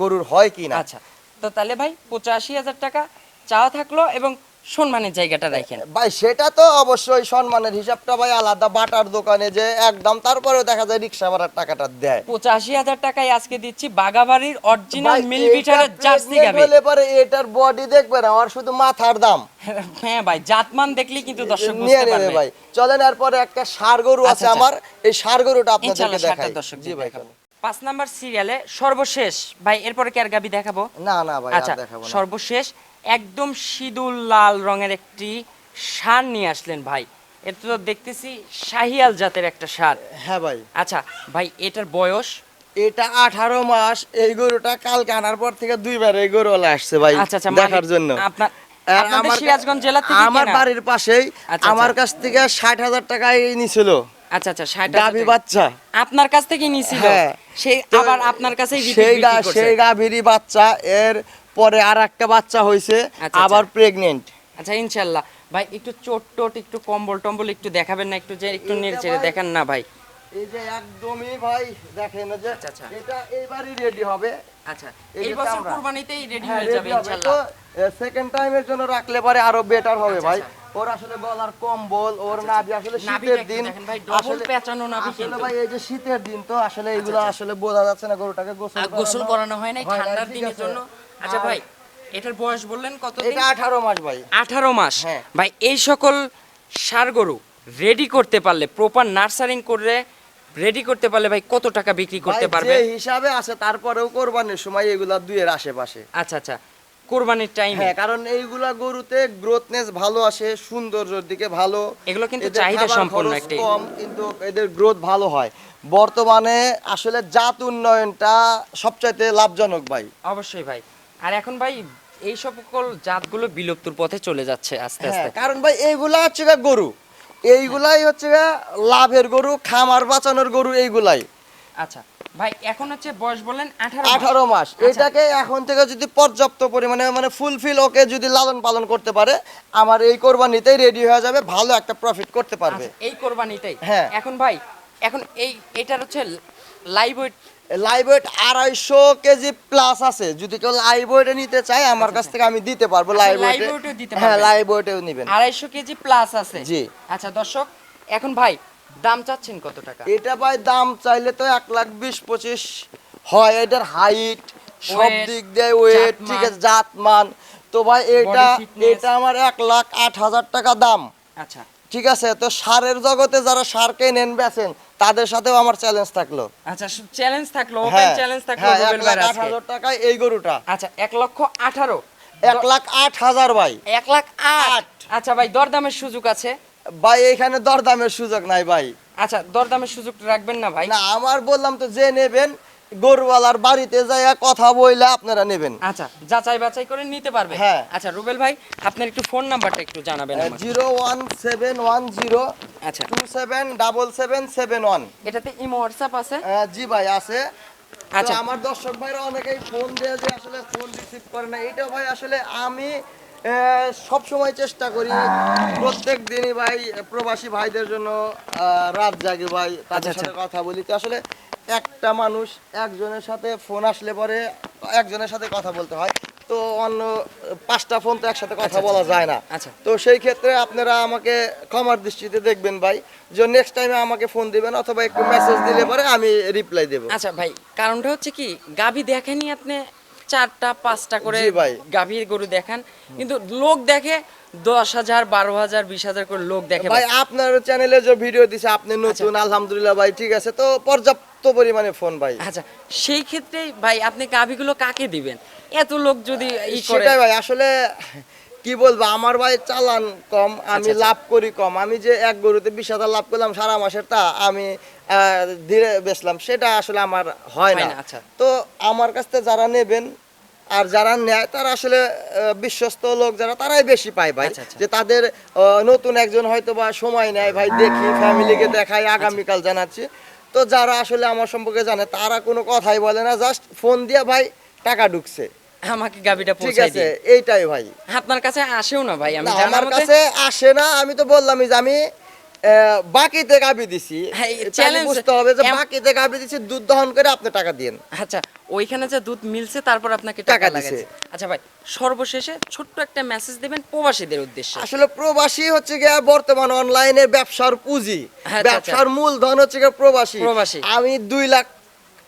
গরুর হয় কি না। আচ্ছা তো তাহলে ভাই 85,000 টাকা চাওয়া থাকলো এবং সম্মানের জায়গাটা রাখেন। ভাই সেটা তো অবশ্যই, সম্মানের হিসাবটা ভাই আলাদা। বাটার দোকানে যে একদম, তারপরেও দেখা যায় রিক্সা ভাড়ার টাকাটা দেয়। 85,000 টাকায় আজকে দিচ্ছি বাগাবাড়ির অরিজিনাল ভাই, মিল বিটারের এটা জার্সি pregnant গাবি। হলে পরে এটার বডি দেখবে না, আর শুধু মাথার দাম হ্যাঁ ভাই জাতমান দেখলেই কিন্তু দর্শক নিয়ে বুঝতে নেবে পারবে। ভাই। চলেন এরপরে একটা ষাঁড় গরু আছে আচ্ছা, আচ্ছা। আমার, এই ষাঁড় গরুটা আপনাদেরকে ইনশাআল্লাহ দেখাই। সাতটা দর্শক জি ভাই। দেখাবো। 5 নাম্বার সিরিয়ালে সর্বশেষ ভাই, এরপরে কি আর গাবি দেখাবো? না না ভাই, আচ্ছা আর দেখাবো না। সর্বশেষ একদম সিঁদুর লাল রঙের একটি ষাঁড় নিয়ে আসলেন ভাই। এটা তো দেখতেছি শাহিয়াল জাতের একটা ষাঁড়। হ্যাঁ ভাই, আচ্ছা ভাই এটার বয়স? এটা 18 মাস। এই গরুটা কালকে আনার পর থেকে দুইবার এই গরুওয়ালা আসছে ভাই আচ্ছা আচ্ছা দেখার জন্য। আপনার আর আপনাদের সিরাজগঞ্জ জেলা থেকে আমার কেনা? বাড়ির পাশেই আচ্ছা, আমার আচ্ছা। কাছ থেকে 60,000 টাকায় নিছিল আচ্ছা আচ্ছা 60 গাভী বাচ্চা। আপনার কাছ থেকে নিছিল? হ্যাঁ। সেই তো আবার আপনার কাছেই রিপিট সেই বিক্রি করছে? সেই গাভীরই বাচ্চা, এর পরে আর একটা বাচ্চা হয়েছে, আচ্ছা, আবার আচ্ছা। প্রেগনেন্ট। আচ্ছা ইনশাআল্লাহ ভাই একটু চোট টোট একটু কম্বল টম্বল একটু দেখাবেন না, একটু যে একটু এইটা নেড়ে চেড়ে ভাই- দেখান না ভাই। এই যে একদমই ভাই দেখেন যে আচ্ছা, আচ্ছা। এটা এইবারই রেডি হবে। আচ্ছা এই এই যে বছর চামড়া। কুরবানিতেই রেডি হ্যাঁ, হয়ে যাবে ready হবে। তো ইনশাআল্লাহ। সেকেন্ড টাইমের জন্য রাখলে পরে আরো বেটার হবে আচ্ছা, ভাই। আচ্ছা। ওর আসলে গলার কম্বল, ওর নাভি আসলে নাভিটা শীতের একটু দিন দেখেন ভাই, double পেঁচানো নাভি আসলে কিন্তু। ভাই এই যে শীতের দিন তো আসলে এগুলো আসলে বোঝা যাচ্ছে না, গরুটাকে গোসল করানো হয় নাই হয় নাই, ঠান্ডার ঠিক দিনের আছে। জন্য। আচ্ছা আর ভাই এটার বয়স বললেন কত দিন? এটা 18 মাস ভাই। 18 মাস। হ্যাঁ। ভাই এই সকল ষাঁড় গরু রেডি করতে পারলে, প্রপার নার্সারিং করে রেডি করতে পারলে ভাই কত টাকা বিক্রি করতে ভাই, পারবে? যে হিসাবে আছে তারপরেও কোরবানির সময় এগুলা 2 এর আশেপাশে। আচ্ছা আচ্ছা কোরবানির টাইমে হ্যাঁ, কারণ এইগুলা গরুতে গ্রোথনেস ভালো আসে, সৌন্দর্যের দিকে ভালো। এগুলো কিন্তু এদের চাহিদা খাবার সম্পন্ন খরচ একটি। কম, কিন্তু এদের গ্রোথ ভালো হয়। বর্তমানে আসলে জাত উন্নয়নটা সবচাইতে লাভজনক ভাই। অবশ্যই ভাই। আর এখন ভাই এই সকল জাতগুলো বিলুপ্তির পথে চলে যাচ্ছে আস্তে হ্যাঁ, আস্তে। কারণ ভাই এইগুলা হচ্ছে গা গরু, এইগুলাই হচ্ছে গা লাভের গরু, খামার বাঁচানোর গরু এইগুলাই। আচ্ছা ভাই এখন হচ্ছে বয়স বলেন 18 মাস। আচ্ছা। এটাকে এখন থেকে যদি পর্যাপ্ত পরিমাণে মানে ফুলফিল ওকে যদি লালন পালন করতে পারে, আমার এই কোরবানিতেই রেডি হয়ে যাবে, ভালো একটা প্রফিট করতে পারবে। আচ্ছা, এই কোরবানিতেই। হ্যাঁ। এখন ভাই এখন এটার হচ্ছে live weight live weight 250 KG plus আছে। যদি কেউ লাইভ ওয়েটে নিতে চায় আমার কাছ থেকে আমি দিতে পারবো। আচ্ছা, লাইভ live ওয়েটে weight-এও দিতে হ্যাঁ, পারবেন। লাইভ ওয়েটেও নেবেন। 250 কেজি প্লাস আছে। জি। আচ্ছা দর্শক এখন ভাই দাম চাচ্ছেন কত টাকা? এটা ভাই দাম চাইলে তো 1,20,25 হয়। এটার হাইট সব Weight, দিক দিয়ে ওয়েট, জাতমান। ঠিক আছে, জাতমান। তো ভাই এটা fitness। এটা আমার 1,08,000 টাকা দাম। আচ্ছা ঠিক আছে, তো সারের জগতে যারা সার কেনেন বেচেন তাদের সাথেও আমার চ্যালেঞ্জ থাকলো। আচ্ছা চ্যালেঞ্জ থাকলো, ওপেন হ্যাঁ, চ্যালেঞ্জ থাকলো হ্যাঁ, রুবেল ভাইয়ের আজকে। 1,08,000 টাকায় এই গরুটা। আচ্ছা 1,18,000 1,08,000 ভাই। 1,08,000 আচ্ছা ভাই দরদামের সুযোগ আছে? ভাই এখানে দরদামের সুযোগ নাই ভাই। আচ্ছা দরদামের সুযোগ রাখবেন না ভাই? না, আমার বললাম তো যে নেবেন গরুওয়ালার বাড়িতে যাইয়া কথা বইলে আপনারা নেবেন। আচ্ছা, যাচাই বাছাই করে নিতে পারবে। হ্যাঁ। আচ্ছা রুবেল ভাই, আপনার একটু ফোন নাম্বারটা একটু জানাবেন আমাকে। 01710 আচ্ছা, 277771। এটাতে ইমো হোয়াটসঅ্যাপ আছে? জি ভাই আছে। আচ্ছা। আচ্ছা, আমার দর্শক ভাইরা অনেকেই ফোন দিয়ে যে আসলে ফোন রিসিভ করে না, এটা ভাই আসলে আমি সব সময় চেষ্টা করি প্রত্যেক দিনই ভাই প্রবাসী ভাইদের জন্য রাত জাগি ভাই, তাদের আচ্ছা, সাথে কথা বলি। তো আসলে একটা মানুষ একজনের সাথে ফোন আসলে পরে একজনের সাথে কথা বলতে হয়, তো অন্য 5টা ফোন তো একসাথে কথা আচ্ছা, বলা যায় না। আচ্ছা। তো সেই ক্ষেত্রে আপনারা আমাকে ক্ষমার দৃষ্টিতে দেখবেন ভাই, যে নেক্সট টাইমে আমাকে ফোন দিবেন অথবা একটু মেসেজ দিলে পরে আমি রিপ্লাই দেব। আচ্ছা ভাই, কারণটা হচ্ছে কি, গাভী দেখেনি আপনি 4টা 5টা করে জি ভাই। গাভীর গরু দেখান, কিন্তু লোক দেখে 10,000 12,000 20,000 করে লোক দেখে ভাই আপনার চ্যানেলে যে ভিডিও দিছে আপনি নতুন, আলহামদুলিল্লাহ ভাই, ঠিক আছে, তো পর্যাপ্ত পরিমাণে ফোন ভাই। আচ্ছা, সেই ক্ষেত্রে ভাই আপনি গাভীগুলো কাকে দিবেন? এত লোক যদি করে। সেটাই ভাই, আসলে কি বলবো, আমার ভাই চালান কম, আমি আচ্ছা। লাভ করি কম। আমি যে এক গরুতে 20,000 লাভ করলাম সারা মাসের, তা আমি ধীরে বেচলাম, সেটা আসলে আমার হয় না। আচ্ছা। তো আমার কাছ থেকে যারা নেবেন আর যারা নেয় তারা আসলে বিশ্বস্ত লোক যারা, তারাই বেশি পায় ভাই। আচ্ছা, আচ্ছা। যে তাদের নতুন একজন হয়তো বা সময় নেয় ভাই, দেখি ফ্যামিলিকে দেখাই, আগামীকাল জানাচ্ছি। তো যারা আসলে আমার সম্পর্কে জানে তারা কোনো কথাই বলে না, জাস্ট ফোন দিয়ে ভাই টাকা ঢুকছে, আমাকে গাভীটা ঠিক পৌঁছাই আছে, দিন। এইটাই ভাই। আপনার কাছে আসেও না ভাই, আমি না, জানার আমার মতে। কাছে আসে না, আমি তো বললামই যে আমি বাকিতে গাবি দিছি। হ্যাঁ, এই তাহলে challenge- বুঝতে হবে যে এম- বাকিতে গাবি দিছি, দুধ দহন করে আপনি টাকা দিন। আচ্ছা, ওইখানে যে দুধ মিলছে তারপর আপনাকে টাকা টাকা দিছে। লাগাচ্ছে। আচ্ছা ভাই, সর্বশেষে ছোট্ট একটা মেসেজ দিবেন প্রবাসীদের উদ্দেশ্যে। আসলে প্রবাসী হচ্ছে গিয়ে বর্তমান অনলাইনে ব্যবসার পুঁজি, আচ্ছা, ব্যবসার মূলধন হচ্ছে গিয়ে প্রবাসী। প্রবাসী। আমি 2 লাখ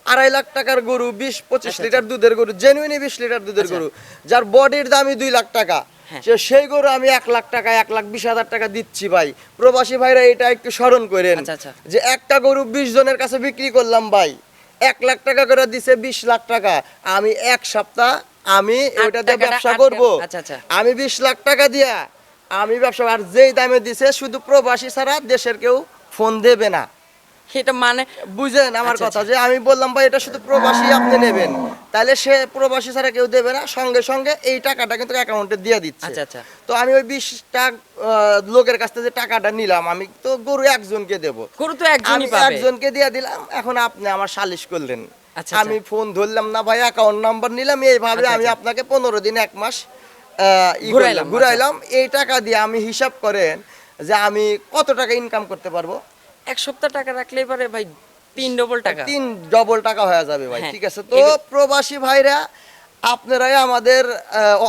2.5 লাখ টাকার গরু, 20-25 আচ্ছা, লিটার দুধের গরু, জেনুইনি 20 লিটার দুধের আচ্ছা। গরু, যার বডির দামই 2 লাখ টাকা, হ্যাঁ। সেই গরু আমি 1 লাখ টাকা 1,20,000 টাকা দিচ্ছি ভাই। প্রবাসী ভাইরা এটা একটু স্মরণ করেন, আচ্ছা, আচ্ছা। যে একটা গরু 20 জনের কাছে বিক্রি করলাম ভাই, 1 লাখ টাকা করে দিছে 20 লাখ টাকা। আমি এক সপ্তাহ আমি ওইটা দিয়ে টাকাটা ব্যবসা আটকে- করব। আচ্ছা, আচ্ছা। আমি 20 লাখ টাকা দিয়া আমি ব্যবসা, আর যেই দামে দিছে শুধু প্রবাসী ছাড়া দেশের কেউ ফোন দেবে না। সেটা মানে বুঝেন আমার আচ্ছা, কথা, যে আমি বললাম ভাই এটা শুধু প্রবাসী আপনি নেবেন, তাহলে সে প্রবাসী ছাড়া কেউ দেবে না, সঙ্গে সঙ্গে এই টাকাটা কিন্তু অ্যাকাউন্টে দিয়ে দিচ্ছে। আচ্ছা, আচ্ছা। তো আমি ওই 20টা লোকের কাছ থেকে যে টাকাটা নিলাম, আমি তো গরু একজনকে দেব, গরু তো আমি একজনই পাবে। একজনকে দিয়ে দিলাম। এখন আপনি আমার সালিশ করলেন, আচ্ছা, আমি ফোন ধরলাম না ভাই, অ্যাকাউন্ট নাম্বার নিলাম, এইভাবে আচ্ছা, আমি আচ্ছা। আপনাকে 15 দিন 1 মাস ঘুরাইলাম, ঘুরাইলাম। এই টাকা দিয়ে আমি হিসাব করেন যে আমি কত টাকা ইনকাম করতে পারবো। এক সপ্তাহ টাকা রাখলেই পারে ভাই 3 ডবল টাকা। 3 ডবল টাকা হয়ে যাবে ভাই, হ্যাঁ। ঠিক আছে। তো প্রবাসী ভাইরা, আপনারাই আমাদের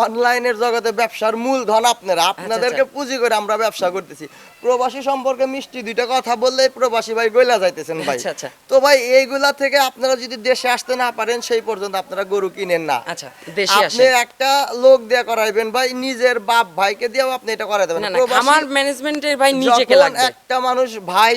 অনলাইনের জগতে ব্যবসার মূলধন, আপনাদেরকে পুঁজি করে আমরা ব্যবসা করতেছি। প্রবাসী সম্পর্কে মিষ্টি 2টা কথা বললে প্রবাসী ভাই গইলা যাইতেছেন ভাই। আচ্ছা, আচ্ছা। তো ভাই এইগুলা থেকে আপনারা যদি দেশে আসতে না পারেন, সেই পর্যন্ত আপনারা গরু কিনেন না। আচ্ছা, দেশে আপনি আসেন। একটা লোক দিয়ে করাইবেন ভাই, নিজের বাপ ভাইকে দিয়েও আপনি এটা করাই দেবেন। না না, আমার ম্যানেজমেন্টের ভাই নিজেকে যখন লাগবে। একটা মানুষ ভাই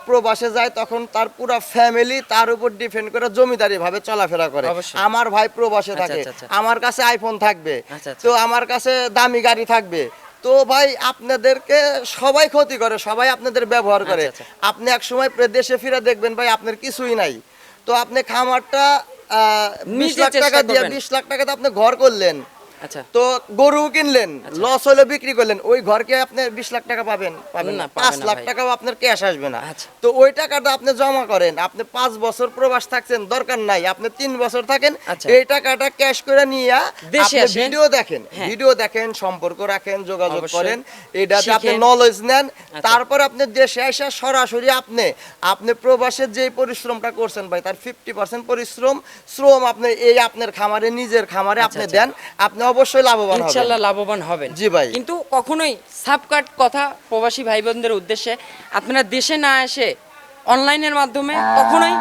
প্রবাসে যায়, তখন তার পুরো ফ্যামিলি তার উপর ডিপেন্ড করে জমিদারি ভাবে চলাফেরা করে। অবশ্যই। আমার ভাই প্রবাসে আচ্ছা, থাকে, আচ্ছা, আচ্ছা। আমার কাছে আইফোন থাকবে, আচ্ছা, আচ্ছা। তো আমার কাছে দামি গাড়ি থাকবে। তো ভাই আপনাদেরকে সবাই ক্ষতি করে, সবাই আপনাদের ব্যবহার করে। আচ্ছা, আপনি এক সময় দেশে ফিরে দেখবেন ভাই আপনার কিছুই নাই। তো আপনি খামারটা 20 নিজে লাখ টাকা চেষ্টা দিয়ে, করবেন। 20 লাখ টাকাতে আপনি ঘর করলেন, আচ্ছা, তো গরু কিনলেন, লস হলে বিক্রি করলেন, ওই ঘরকে আপনি 20 লাখ টাকা পাবেন পাবেন না, না, পাবেন 5 না লাখ ভাই। টাকাও আপনার ক্যাশ আসবে না। আচ্ছা। তো ওই টাকাটা আপনি জমা করেন, আপনি 5 বছর প্রবাস থাকছেন, দরকার নাই আপনি 3 বছর থাকেন, আচ্ছা। এই টাকাটা ক্যাশ করে নিয়ে দেশে আপনি আসেন। ভিডিও দেখেন, হ্যাঁ। ভিডিও দেখেন, সম্পর্ক রাখেন, যোগাযোগ অবশ্যই। করেন, এটাতে আপনি শিখেন। নলেজ নেন। আচ্ছা। তারপর আপনি দেশে এসে সরাসরি আপনি প্রবাসের যে পরিশ্রমটা করছেন ভাই, তার 50% শ্রম আপনি এই আপনার খামারে, নিজের খামারে আপনি আচ্ছা। দেন, আপনি অবশ্যই লাভবান হবেন। ইনশাআল্লাহ লাভবান হবেন। জি ভাই। কিন্তু কখনোই সাবকাট কথা প্রবাসী ভাই বোনদের উদ্দেশ্যে, আপনারা দেশে না এসে অনলাইনের মাধ্যমে কখনোই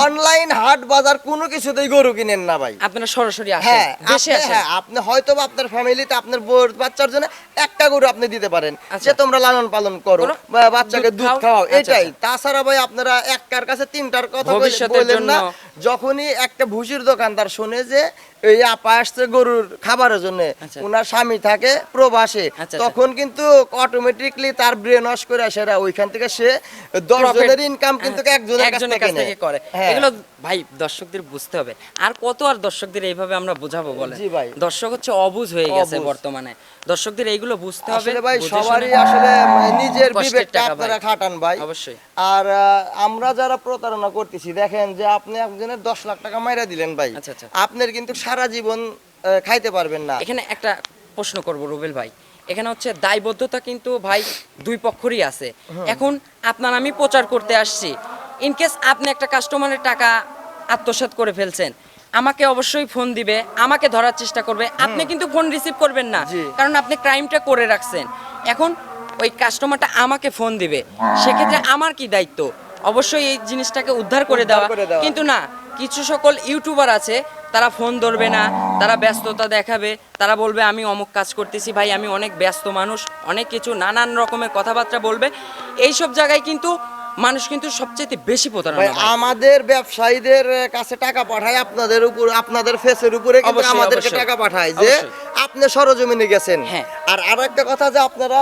অনলাইন হাট বাজার কোনো কিছুতেই গরু কিনেন না ভাই। আপনারা সরাসরি আসেন, হ্যাঁ, দেশে আসেন। আপনি হয়তো বা আপনার ফ্যামিলিতে আপনার বউর বাচ্চার জন্য একটা গরু আপনি দিতে পারেন, আচ্ছা। যে তোমরা লালন পালন করো করো, বা বাচ্চাকে দুধ দুধ খাও। খাওয়াও, আচ্ছা, এটাই। আচ্ছা। তাছাড়া ভাই আপনারা একটার কাছে 3টার কথা ভবিষ্যতের বলেন না। জন্য। যখনই একটা ভুসির দোকানদার শুনে যে এই আপা আসছে গরুর খাবারের জন্য, আচ্ছা। ওনার স্বামী থাকে প্রবাসে, আচ্ছা, তখন কিন্তু অটোমেটিকলি তার ব্রেন ওয়াশ করে আসে, ওইখান থেকে সে 10 Profit- জনের ইনকাম কিন্তু একজনের একজনের কাছ থেকে করে। হ্যাঁ। এগুলো ভাই দর্শকদের বুঝতে হবে, আর কত আর দর্শকদের এইভাবে আমরা বোঝাবো বলে? জি ভাই। দর্শক হচ্ছে অবুঝ হয়ে গেছে অবুঝ। বর্তমানে, দর্শকদের এইগুলো বুঝতে হবে। আসলে ভাই বুঝে শুনে- সবারই আসলে নিজের কষ্টের বিবেকটা টাকা আপনারা ভাই। খাটান ভাই। অবশ্যই। আর আমরা যারা প্রতারণা করতেছি, দেখেন যে আপনি একজনের 10 লাখ টাকা মাইরা দিলেন ভাই, আচ্ছা, আচ্ছা। আপনার কিন্তু সারা জীবন খাইতে পারবেন না। এখানে একটা প্রশ্ন করব রুবেল ভাই, এখানে হচ্ছে দায়বদ্ধতা কিন্তু ভাই দুই পক্ষরই আছে। এখন আপনার আমি প্রচার করতে আসছি, ইনকেস আপনি একটা কাস্টমারের টাকা আত্মসাৎ করে ফেলছেন, আমাকে অবশ্যই ফোন দিবে, আমাকে ধরার চেষ্টা করবে, আপনি কিন্তু ফোন রিসিভ করবেন না, জি। কারণ আপনি ক্রাইমটা করে রাখছেন। এখন ওই কাস্টমারটা আমাকে ফোন দিবে, সেক্ষেত্রে আমার কি দায়িত্ব? অবশ্যই এই জিনিসটাকে উদ্ধার করে দেওয়া, করে দেওয়া। কিন্তু না, কিছু সকল ইউটিউবার আছে তারা ফোন ধরবে না, তারা ব্যস্ততা দেখাবে, তারা বলবে আমি অমুক কাজ করতেছি ভাই, আমি অনেক ব্যস্ত মানুষ, অনেক কিছু নানান রকমের কথাবার্তা বলবে। এইসব জায়গায় কিন্তু মানুষ কিন্তু সবচেয়ে বেশি ভাই প্রতারণা হয়। আমাদের ব্যবসায়ীদের কাছে টাকা পাঠায় আপনাদের উপর, আপনাদের ফেসের উপরে কিন্তু অবশ্যই, আমাদেরকে অবশ্যই। টাকা পাঠায় যে অবশ্যই। আপনি সরজমিনে গেছেন। হ্যাঁ। আর আরেকটা কথা যে আপনারা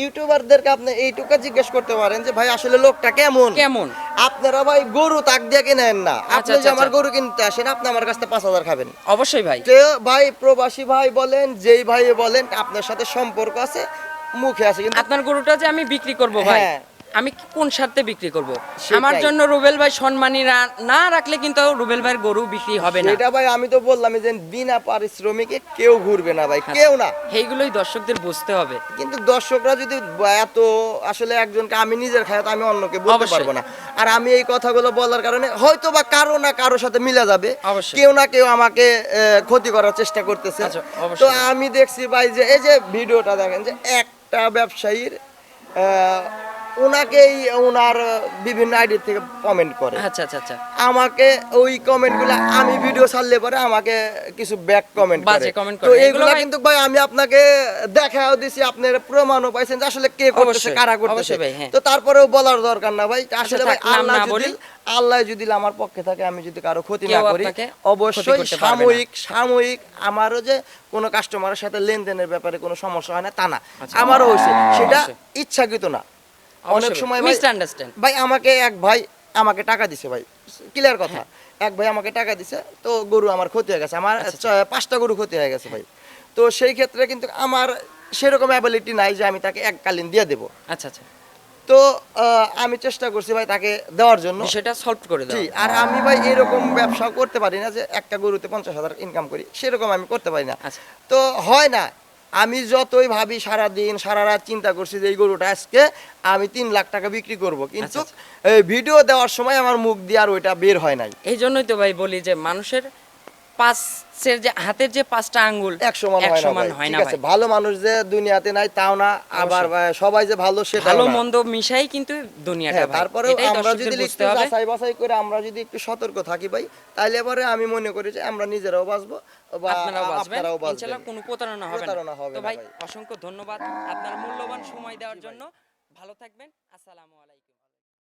ইউটিউবারদেরকে আপনি এইটুকু জিজ্ঞেস করতে পারেন যে ভাই আসলে লোকটা কেমন কেমন? আপনারা ভাই গরু তাক দিয়ে কিনেন না, আপনি যে আচ্ছা, আমার আচ্ছা। গরু কিনতে আসেন, আপনি আমার কাছ থেকে 5,000 খাবেন। অবশ্যই ভাই। যে ভাই প্রবাসী ভাই বলেন, যেই ভাই বলেন, আপনার সাথে সম্পর্ক আছে, মুখে আছে, কিন্তু আপনার গরুটা যে আমি বিক্রি করব ভাই, হ্যাঁ। আমি কোন স্বার্থে বিক্রি করব? সেটাই। আমার জন্য রুবেল ভাই সম্মানী না রাখলে কিন্তু রুবেল ভাইয়ের গরু বিক্রি হবে না। সেটা ভাই আমি তো বললাম যে বিনা পারিশ্রমিকে কেউ ঘুরবে না ভাই, কেউ না। এইগুলোই দর্শকদের বুঝতে হবে। কিন্তু দর্শকরা যদি এত আসলে একজনকে, আমি নিজের খায় তো আমি অন্যকে বলতে অবশ্যই। পারবো না। আর আমি এই কথাগুলো বলার কারণে হয়তো বা কারো না কারোর সাথে মিলে যাবে, অবশ্যই। কেউ না কেউ আমাকে ক্ষতি করার চেষ্টা করতেছে। আচ্ছা, অবশ্যই। তো আমি দেখছি ভাই যে এই যে ভিডিওটা দেখেন, যে একটা ব্যবসায়ীর ওনাকেই ওনার বিভিন্ন আইডি থেকে কমেন্ট করে, আচ্ছা আচ্ছা আচ্ছা। আমাকে ওই কমেন্টগুলো আমি ভিডিও ছাড়লে পরে আমাকে কিছু ব্যাক কমেন্ট বাজে করে। comment তো করে। এইগুলো এগুলো ভাই- কিন্তু ভাই আমি আপনাকে দেখাও দিছি, আপনার প্রমাণও পাইছেন যে আসলে কে করতেছে, অবশ্যই, কারা করতেছে। অবশ্যই ভাই, হ্যাঁ। তো তারপরেও বলার দরকার না ভাই, আসলে ভাই থাক, নাম আল্লাহ না যদি বলি। আল্লাহ যদি আমার পক্ষে থাকে, আমি যদি কারো ক্ষতি না কেউ করি, আপনাকে ক্ষতি অবশ্যই করতে পারবে না। সাময়িক আমারও যে কোনো কাস্টমারের সাথে লেনদেনের ব্যাপারে কোনো সমস্যা হয় না তা না, আমারও হয়েছে, সেটা অবশ্যই। ইচ্ছাকৃত না। অনেক সময় ভাই মিসআন্ডারস্ট্যান্ড। ভাই আমাকে এক ভাই আমাকে টাকা দিছে ভাই, ক্লিয়ার কথা, এক ভাই আমাকে টাকা দিছে, তো গরু আমার ক্ষতি হয়ে গেছে, আমার 5টা গরু ক্ষতি হয়ে গেছে ভাই। তো সেই ক্ষেত্রে কিন্তু আমার সেরকম অ্যাবিলিটি নাই যে আমি তাকে এককালীন দিয়ে দেব। আচ্ছা আচ্ছা। তো আমি চেষ্টা করছি ভাই তাকে দেওয়ার জন্য। বিষয়টা সলভ করে দাও। জি, আর আমি ভাই এরকম ব্যবসা করতে পারি না যে একটা গরুতে 50,000 ইনকাম করি, সেরকম আমি করতে পারি না। আচ্ছা। তো হয় না, আমি যতই ভাবি সারা দিন সারা রাত চিন্তা করছি যে এই গরুটা আজকে আমি 3 লাখ টাকা বিক্রি করব, কিন্তু আচ্ছা, এই ভিডিও দেওয়ার সময় আমার মুখ দিয়ে আর ওইটা বের হয় নাই। এই জন্যই তো ভাই বলি যে মানুষের পাঁচের যে হাতের যে 5টা আঙ্গুল 1 সমান হয় না সমান ভাই। হয় ঠিক না আছে, ভাই। ভালো মানুষ যে দুনিয়াতে নাই তাও না, আবার সবাই যে ভালো সেটাও ভালো না। মন্দ মিশাই কিন্তু দুনিয়াটা হ্যাঁ, ভাই। তারপরেও এটাই আমরা দর্শকদের যদি বুঝতে একটু হবে। যাচাই বাছাই করে, আমরা যদি একটু সতর্ক থাকি ভাই, তাইলে পরে আমি মনে করি যে আমরা নিজেরাও বাঁচবো বা আপনারাও বাঁচবেন, আপনারাও বাঁচবেন। ইনশাআল্লাহ কোনো প্রতারণা হবে প্রতারণা না। হবে তো না ভাই ভাই। অসংখ্য ধন্যবাদ আপনার মূল্যবান সময় দেওয়ার জন্য। ভালো থাকবেন। আসসালামু আলাইকুম।